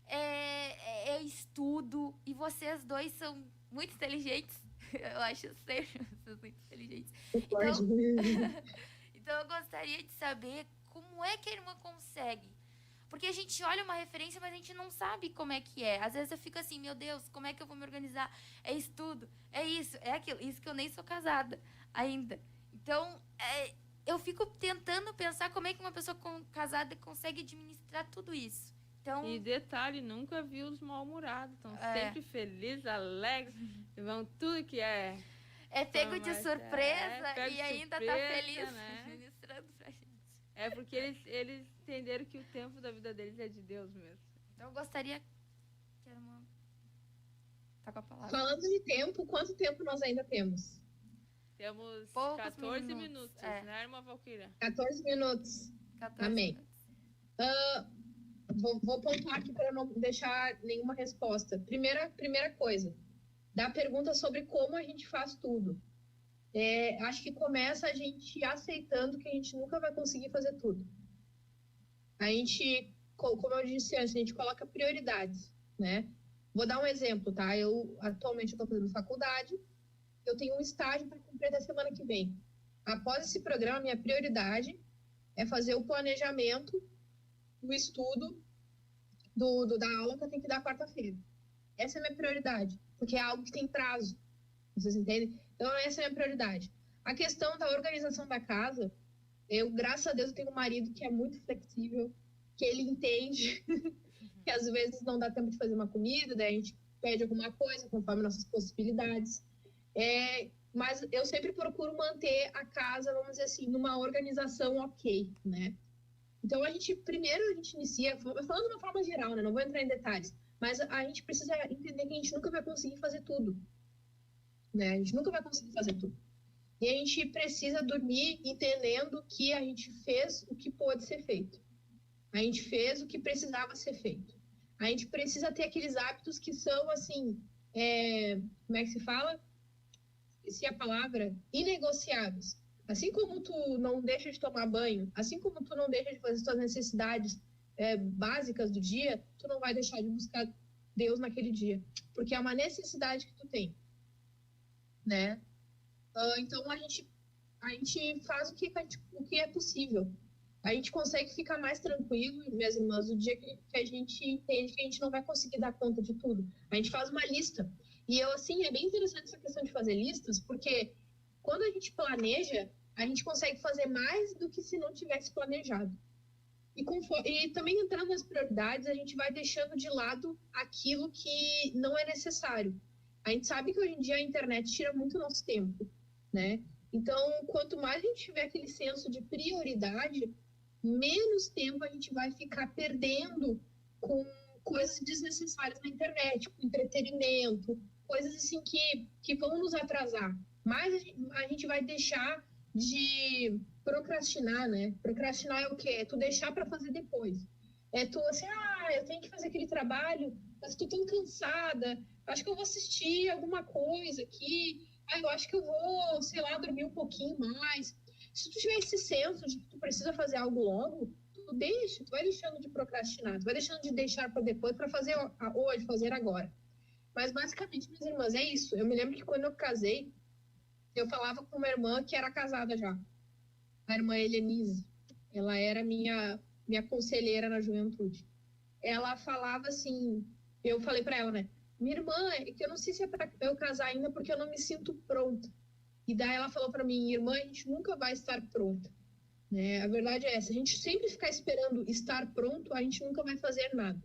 é estudo. E vocês dois são muito inteligentes. Eu acho sério, vocês são muito inteligentes. Então, eu gostaria de saber como é que a irmã consegue. Porque a gente olha uma referência, mas a gente não sabe como é que é. Às vezes eu fico assim, meu Deus, como é que eu vou me organizar? É estudo, é isso, é aquilo. Isso que eu nem sou casada ainda. Então, eu fico tentando pensar como é que uma pessoa casada consegue administrar tudo isso. Então... E detalhe, nunca vi os mal-humorados. Estão sempre felizes, alegres, vão tudo que é... É pego de surpresa e ainda tá feliz, né? Ministrando pra gente. É porque eles entenderam que o tempo da vida deles é de Deus mesmo. Então eu gostaria que a irmã... Tá com a palavra. Falando de tempo, quanto tempo nós ainda temos? Temos poucos 14 minutos, né, irmã Valquíria? 14 minutos. 14 Amém. Minutos. Vou pontuar aqui para não deixar nenhuma resposta. Primeira coisa, da pergunta sobre como a gente faz tudo. Acho que começa a gente aceitando que a gente nunca vai conseguir fazer tudo. A gente, como eu disse antes, a gente coloca prioridades, né? Vou dar um exemplo, tá? Atualmente estou fazendo faculdade, eu tenho um estágio para cumprir da semana que vem. Após esse programa, minha prioridade é fazer o planejamento do estudo da aula que eu tenho que dar quarta-feira. Essa é a minha prioridade, porque é algo que tem prazo. Vocês entendem? Então, essa é a minha prioridade. A questão da organização da casa, graças a Deus, eu tenho um marido que é muito flexível, que ele entende que às vezes não dá tempo de fazer uma comida, daí a gente pede alguma coisa conforme nossas possibilidades. Mas eu sempre procuro manter a casa, vamos dizer assim, numa organização ok, né? Então, primeiro a gente inicia, falando de uma forma geral, né? Não vou entrar em detalhes, mas a gente precisa entender que a gente nunca vai conseguir fazer tudo. Né? A gente nunca vai conseguir fazer tudo. E a gente precisa dormir entendendo que a gente fez o que pôde ser feito. A gente fez o que precisava ser feito. A gente precisa ter aqueles hábitos que são, assim, como é que se fala? Esqueci a palavra. Inegociáveis. Assim como tu não deixa de tomar banho, assim como tu não deixa de fazer suas necessidades básicas do dia, tu não vai deixar de buscar Deus naquele dia. Porque é uma necessidade que tu tem. Né? Então a gente faz o que é possível. A gente consegue ficar mais tranquilo, minhas irmãs, o dia que a gente entende que a gente não vai conseguir dar conta de tudo. A gente faz uma lista. E é bem interessante essa questão de fazer listas, porque quando a gente planeja, a gente consegue fazer mais do que se não tivesse planejado. E também entrando nas prioridades, a gente vai deixando de lado aquilo que não é necessário. A gente sabe que hoje em dia a internet tira muito nosso tempo, né? Então, quanto mais a gente tiver aquele senso de prioridade, menos tempo a gente vai ficar perdendo com coisas desnecessárias na internet, com entretenimento, coisas assim que vão nos atrasar. Mas a gente vai deixar de procrastinar, né? Procrastinar é o quê? É tu deixar para fazer depois. É tu assim, eu tenho que fazer aquele trabalho, mas estou tão cansada, acho que eu vou assistir alguma coisa aqui, eu acho que eu vou, sei lá, dormir um pouquinho mais. Se tu tiver esse senso de que tu precisa fazer algo logo, tu vai deixando de procrastinar, tu vai deixando de deixar para depois, para fazer hoje, fazer agora. Mas basicamente, minhas irmãs, é isso. Eu me lembro que quando eu casei, eu falava com uma irmã que era casada já, a irmã Helenise. Ela era minha conselheira na juventude. Ela falava assim, Eu falei para ela, né? Minha irmã, é que eu não sei se é para eu casar ainda porque eu não me sinto pronta. E daí ela falou para mim, irmã, a gente nunca vai estar pronta. Né? A verdade é essa, a gente sempre ficar esperando estar pronto, a gente nunca vai fazer nada.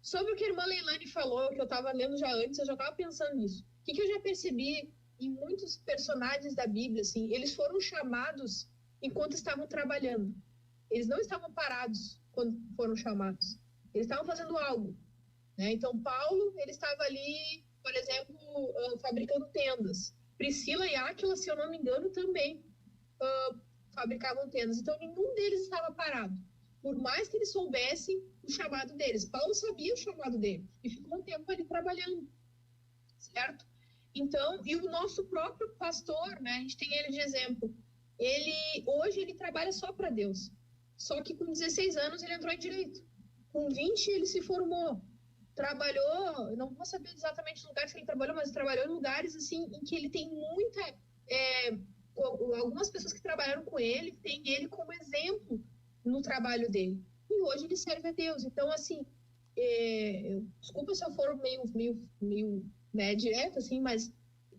Sobre o que a irmã Leilane falou, que eu estava lendo já antes, eu já estava pensando nisso. O que eu já percebi em muitos personagens da Bíblia, assim, eles foram chamados enquanto estavam trabalhando. Eles não estavam parados quando foram chamados. Eles estavam fazendo algo. Né? Então, Paulo, ele estava ali, por exemplo, fabricando tendas. Priscila e Áquila, se eu não me engano, também fabricavam tendas. Então, nenhum deles estava parado. Por mais que eles soubessem o chamado deles. Paulo sabia o chamado dele e ficou um tempo ali trabalhando. Certo? Então, e o nosso próprio pastor, né? A gente tem ele de exemplo. Hoje ele trabalha só para Deus. Só que com 16 anos ele entrou em direito. Com 20 ele se formou. Trabalhou, não vou saber exatamente os lugares que ele trabalhou, mas trabalhou em lugares assim em que ele tem muita... algumas pessoas que trabalharam com ele têm ele como exemplo no trabalho dele. E hoje ele serve a Deus. Então, assim, desculpa se eu for meio né, direto, assim, mas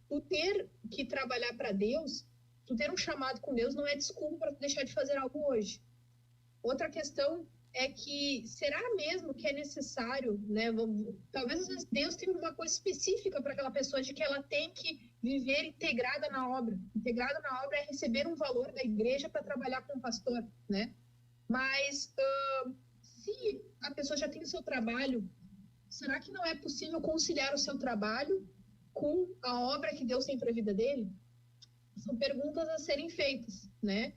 tu ter que trabalhar para Deus, tu ter um chamado com Deus não é desculpa para tu deixar de fazer algo hoje. Outra questão é que, será mesmo que é necessário, né? Talvez às vezes Deus tenha uma coisa específica para aquela pessoa de que ela tem que viver integrada na obra. Integrada na obra é receber um valor da igreja para trabalhar com o pastor, né? Mas se a pessoa já tem o seu trabalho, será que não é possível conciliar o seu trabalho com a obra que Deus tem para a vida dele? São perguntas a serem feitas, né?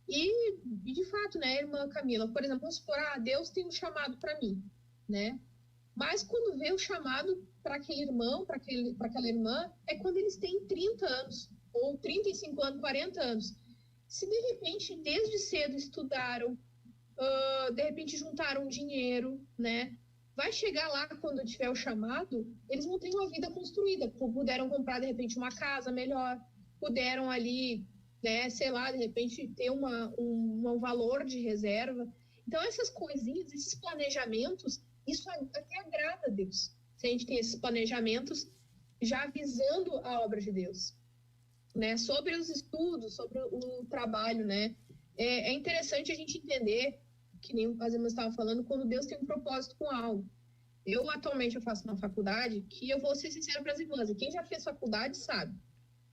E de fato, né, irmã Camila, por exemplo, vamos supor, Deus tem um chamado para mim, né? Mas quando vê o chamado para aquele irmão, para aquela irmã, é quando eles têm 30 anos, ou 35 anos, 40 anos. Se de repente, desde cedo estudaram, de repente juntaram dinheiro, né? Vai chegar lá quando tiver o chamado, eles vão ter uma vida construída, puderam comprar de repente uma casa melhor, puderam ali, né, sei lá, de repente ter um valor de reserva. Então essas coisinhas, esses planejamentos, isso até agrada a Deus. Se a gente tem esses planejamentos já visando a obra de Deus, né? Sobre os estudos, sobre o trabalho, né? É interessante a gente entender, que nem as irmãs estavam falando, quando Deus tem um propósito com algo. Eu, atualmente, eu faço uma faculdade que eu vou ser sincera para as irmãs, e quem já fez faculdade sabe.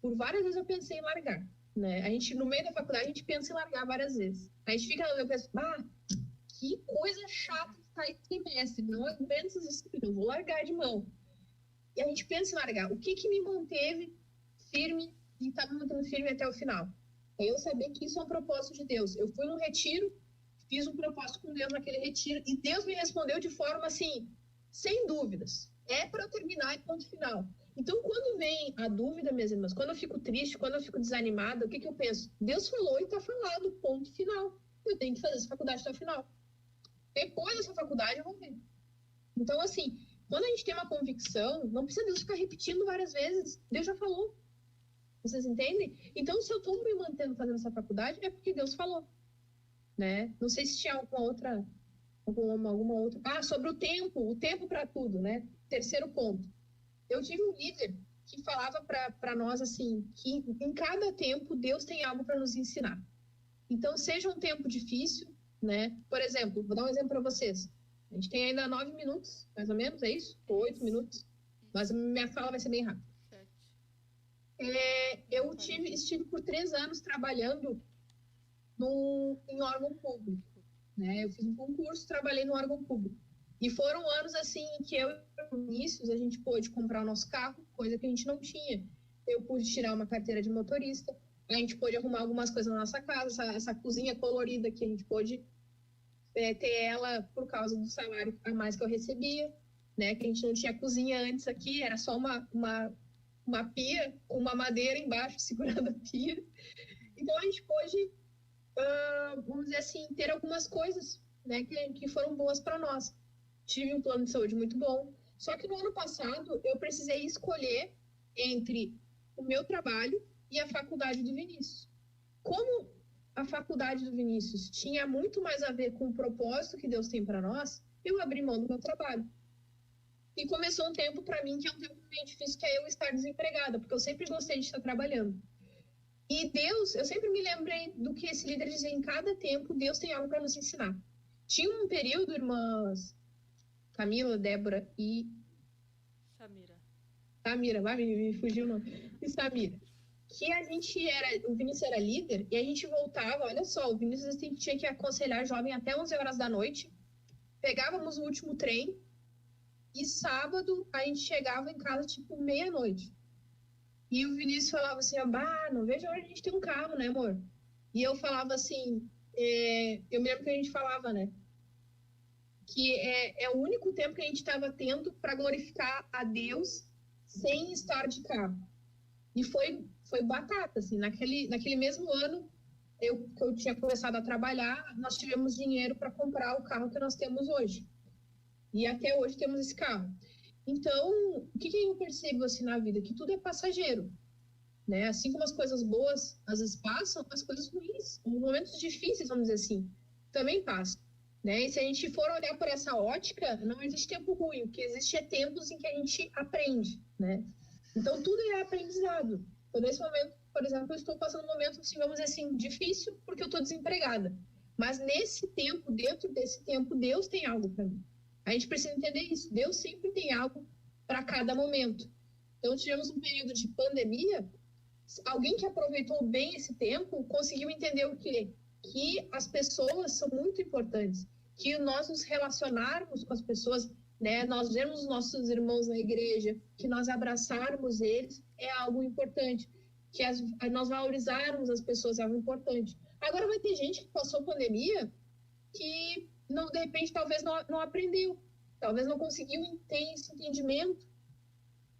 Por várias vezes eu pensei em largar, né? A gente, no meio da faculdade, a gente pensa em largar várias vezes. A gente fica, eu penso, que coisa chata que tá aí trimestre, não aguento esses estudos, eu vou largar de mão. E a gente pensa em largar. O que me manteve firme e tá me mantendo firme até o final? É eu saber que isso é um propósito de Deus. Eu fui num retiro, fiz um propósito com Deus naquele retiro, e Deus me respondeu de forma, assim, sem dúvidas. É para eu terminar e ponto final. Então, quando vem a dúvida, minhas irmãs, quando eu fico triste, quando eu fico desanimada, o que eu penso? Deus falou e está falado, ponto final. Eu tenho que fazer essa faculdade até o final. Depois dessa faculdade, eu vou ver. Então, assim, quando a gente tem uma convicção, não precisa Deus ficar repetindo várias vezes. Deus já falou. Vocês entendem? Então, se eu estou me mantendo fazendo essa faculdade, é porque Deus falou. Né? Não sei se tinha alguma outra... sobre o tempo para tudo, né? Terceiro ponto. Eu tive um líder que falava para nós assim, que em cada tempo Deus tem algo para nos ensinar. Então, seja um tempo difícil, né? Por exemplo, vou dar um exemplo para vocês. A gente tem ainda 9 minutos, mais ou menos, é isso? 8 minutos. Mas a minha fala vai ser bem rápida. Eu estive por 3 anos trabalhando em órgão público. Né? Eu fiz um concurso, trabalhei no órgão público. E foram anos assim que eu e o Vinícius, a gente pôde comprar o nosso carro, coisa que a gente não tinha. Eu pude tirar uma carteira de motorista, a gente pôde arrumar algumas coisas na nossa casa, essa cozinha colorida que a gente pôde ter ela por causa do salário a mais que eu recebia, né? Que a gente não tinha cozinha antes aqui, era só uma pia com uma madeira embaixo segurando a pia. Então a gente pôde, vamos dizer assim, ter algumas coisas, né, que foram boas para nós. Tive um plano de saúde muito bom. Só que no ano passado, eu precisei escolher entre o meu trabalho e a faculdade do Vinícius. Como a faculdade do Vinícius tinha muito mais a ver com o propósito que Deus tem para nós, eu abri mão do meu trabalho. E começou um tempo para mim que é um tempo meio difícil, que é eu estar desempregada, porque eu sempre gostei de estar trabalhando. E Deus, eu sempre me lembrei do que esse líder dizia: em cada tempo, Deus tem algo para nos ensinar. Tinha um período, irmãs Camila, Débora e... Samira, me fugiu o nome. E Samira. Que a gente o Vinícius era líder, e a gente voltava, olha só, o Vinícius tinha que aconselhar jovem até 11 horas da noite, pegávamos o último trem, e sábado a gente chegava em casa, tipo, meia-noite. E o Vinícius falava assim: não vejo a hora de a gente ter um carro, né, amor? E eu falava assim, eu me lembro que a gente falava, né, que é o único tempo que a gente estava tendo para glorificar a Deus sem estar de carro. E foi batata, assim, naquele mesmo ano que eu tinha começado a trabalhar, nós tivemos dinheiro para comprar o carro que nós temos hoje. E até hoje temos esse carro. Então, o que eu percebo assim na vida? Que tudo é passageiro, né? Assim como as coisas boas às vezes passam, as coisas ruins, os momentos difíceis, vamos dizer assim, também passam, né? E se a gente for olhar por essa ótica, não existe tempo ruim, o que existe é tempos em que a gente aprende, né? Então, tudo é aprendizado. Então, nesse momento, por exemplo, eu estou passando um momento, assim, vamos dizer assim, difícil, porque eu estou desempregada. Mas nesse tempo, dentro desse tempo, Deus tem algo para mim. A gente precisa entender isso. Deus sempre tem algo para cada momento. Então, tivemos um período de pandemia. Alguém que aproveitou bem esse tempo conseguiu entender o quê? Que as pessoas são muito importantes. Que nós nos relacionarmos com as pessoas, né, nós vermos os nossos irmãos na igreja, que nós abraçarmos eles é algo importante, que nós valorizarmos as pessoas é algo importante. Agora vai ter gente que passou pandemia que, não, de repente, talvez não aprendeu, talvez não conseguiu ter esse entendimento,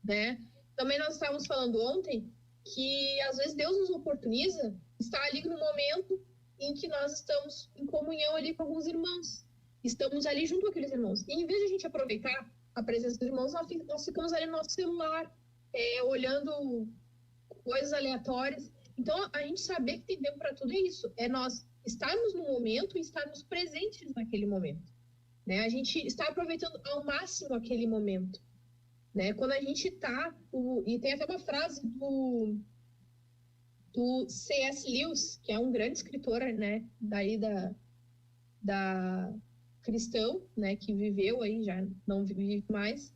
né? Também nós estávamos falando ontem que, às vezes, Deus nos oportuniza estar ali no momento em que nós estamos em comunhão ali com alguns irmãos. Estamos ali junto com aqueles irmãos. E em vez de a gente aproveitar a presença dos irmãos, nós ficamos ali no nosso celular, olhando coisas aleatórias. Então, a gente saber que tem tempo para tudo é isso. É nós estarmos no momento e estarmos presentes naquele momento, né? A gente está aproveitando ao máximo aquele momento, né? Quando a gente está... E tem até uma frase do C.S. Lewis, que é um grande escritor, né? Daí da cristão, né, que viveu aí, já não vive mais,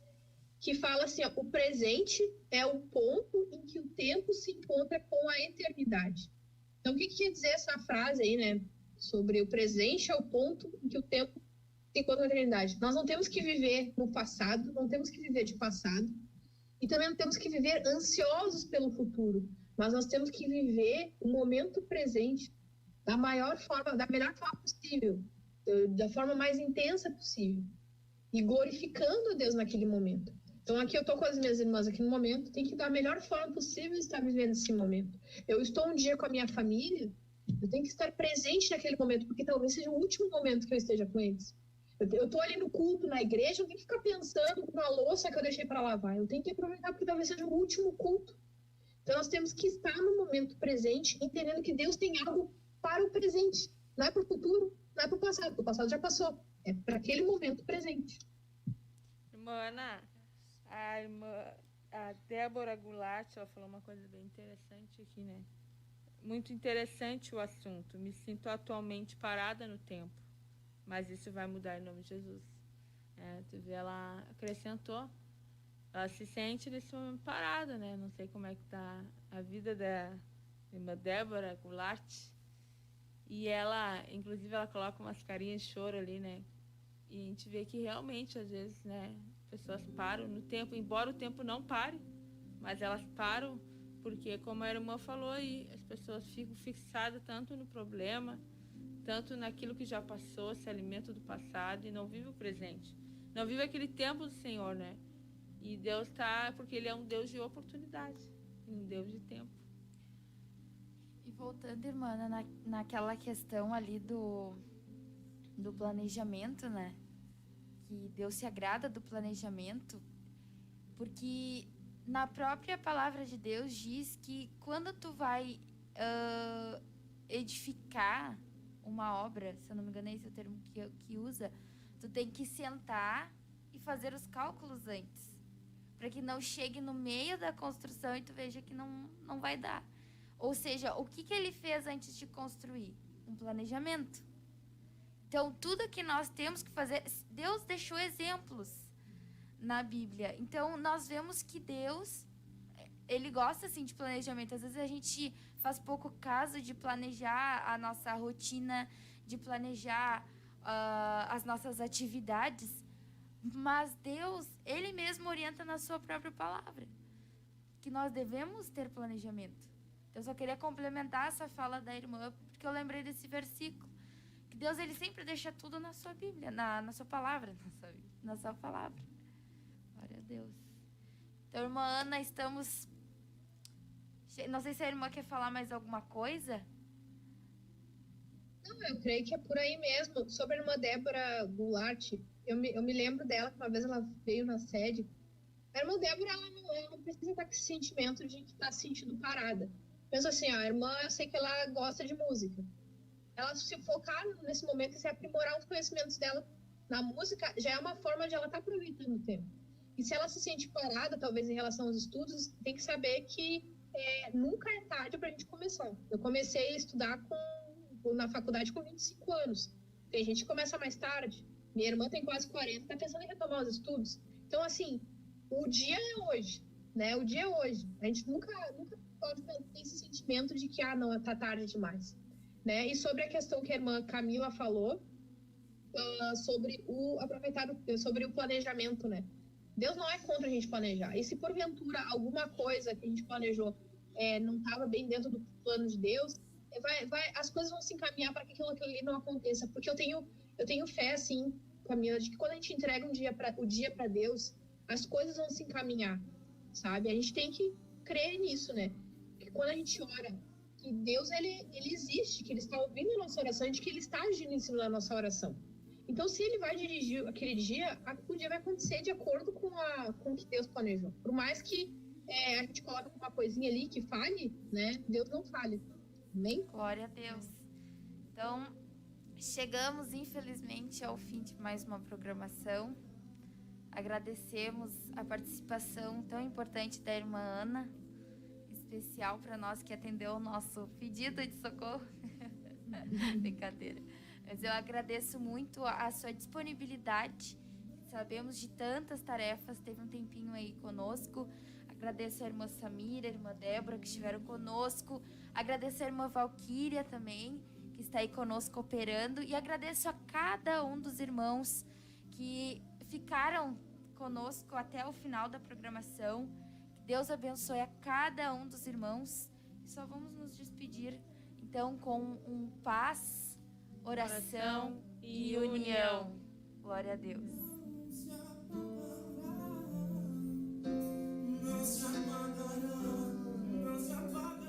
que fala assim, ó: o presente é o ponto em que o tempo se encontra com a eternidade. Então, o que quer dizer essa frase aí, né, sobre o presente é o ponto em que o tempo se encontra com a eternidade? Nós não temos que viver no passado, não temos que viver de passado, e também não temos que viver ansiosos pelo futuro, mas nós temos que viver o momento presente da melhor forma possível, da forma mais intensa possível, e glorificando a Deus naquele momento. Então, aqui eu estou com as minhas irmãs aqui no momento, tem que dar a melhor forma possível estar vivendo esse momento. Eu estou um dia com a minha família, eu tenho que estar presente naquele momento, porque talvez seja o último momento que eu esteja com eles. Eu estou ali no culto, na igreja, eu tenho que ficar pensando na louça que eu deixei para lavar. Eu tenho que aproveitar, porque talvez seja o último culto. Então, nós temos que estar no momento presente, entendendo que Deus tem algo para o presente, não é para o futuro, não é para o passado, porque o passado já passou, é para aquele momento presente. Irmã Ana, a Débora Goulart, ela falou uma coisa bem interessante aqui, né? Muito interessante o assunto. Me sinto atualmente parada no tempo, mas isso vai mudar em nome de Jesus. Ela acrescentou, ela se sente nesse momento parada, né? Não sei como é que tá a vida da irmã Débora Goulart. E ela, inclusive, ela coloca umas carinhas de choro ali, né? E a gente vê que realmente, às vezes, né, pessoas param no tempo, embora o tempo não pare, mas elas param porque, como a irmã falou aí, as pessoas ficam fixadas tanto no problema, tanto naquilo que já passou, se alimenta do passado e não vive o presente. Não vive aquele tempo do Senhor, né? E Deus porque Ele é um Deus de oportunidade, um Deus de tempo. E voltando, irmã, naquela questão ali do planejamento, né? Que Deus se agrada do planejamento, porque na própria palavra de Deus diz que quando tu vai edificar uma obra, se eu não me engano é esse o termo que usa, tu tem que sentar e fazer os cálculos antes, para que não chegue no meio da construção e tu veja que não vai dar. Ou seja, o que ele fez antes de construir? Um planejamento. Então, tudo que nós temos que fazer, Deus deixou exemplos na Bíblia. Então, nós vemos que Deus, ele gosta, assim, de planejamento. Às vezes a gente faz pouco caso de planejar a nossa rotina, de planejar as nossas atividades, mas Deus, ele mesmo orienta na sua própria palavra que nós devemos ter planejamento. Eu só queria complementar essa fala da irmã, porque eu lembrei desse versículo, que Deus, ele sempre deixa tudo na sua Bíblia, na sua palavra, na sua palavra. Glória a Deus. Então, irmã Ana, estamos... Não sei se a irmã quer falar mais alguma coisa. Não, eu creio que é por aí mesmo. Sobre a irmã Débora Goulart, eu me lembro dela, que uma vez ela veio na sede. A irmã Débora, ela não precisa estar com esse sentimento de que está se sentindo parada. Pensa assim, a irmã, eu sei que ela gosta de música. Ela se focar nesse momento e se aprimorar os conhecimentos dela na música, já é uma forma de ela estar aproveitando o tempo. E se ela se sente parada, talvez em relação aos estudos, tem que saber que nunca é tarde para a gente começar. Eu comecei a estudar na faculdade com 25 anos. Tem gente que começa mais tarde. Minha irmã tem quase 40, está pensando em retomar os estudos. Então, assim, o dia é hoje, né? O dia é hoje. A gente nunca pode ter esse sentimento de que, não, tá tarde demais, né? E sobre a questão que a irmã Camila falou, sobre sobre o planejamento, né? Deus não é contra a gente planejar. E se porventura alguma coisa que a gente planejou não estava bem dentro do plano de Deus, as coisas vão se encaminhar para que aquilo ali não aconteça. Porque eu tenho fé, assim, Camila, de que quando a gente entrega o dia para Deus, as coisas vão se encaminhar, sabe? A gente tem que crer nisso, né? Que quando a gente ora, que Deus, ele existe, que ele está ouvindo a nossa oração, de que ele está agindo em cima da nossa oração. Então, se ele vai dirigir aquele dia, o dia vai acontecer de acordo com o que Deus planejou. Por mais que a gente coloque uma coisinha ali que falhe, né? Deus não falha. Amém? Glória a Deus. Então, chegamos, infelizmente, ao fim de mais uma programação. Agradecemos a participação tão importante da irmã Ana, especial para nós, que atendeu o nosso pedido de socorro. Brincadeira. Mas eu agradeço muito a sua disponibilidade. Sabemos de tantas tarefas, teve um tempinho aí conosco. Agradeço a irmã Samira, a irmã Débora, que estiveram conosco. Agradeço a irmã Valquíria também, que está aí conosco operando. E agradeço a cada um dos irmãos que ficaram conosco até o final da programação. Que Deus abençoe a cada um dos irmãos. E só vamos nos despedir, então, com um paz, oração e união. Glória a Deus. Não se apagará, não se apagará.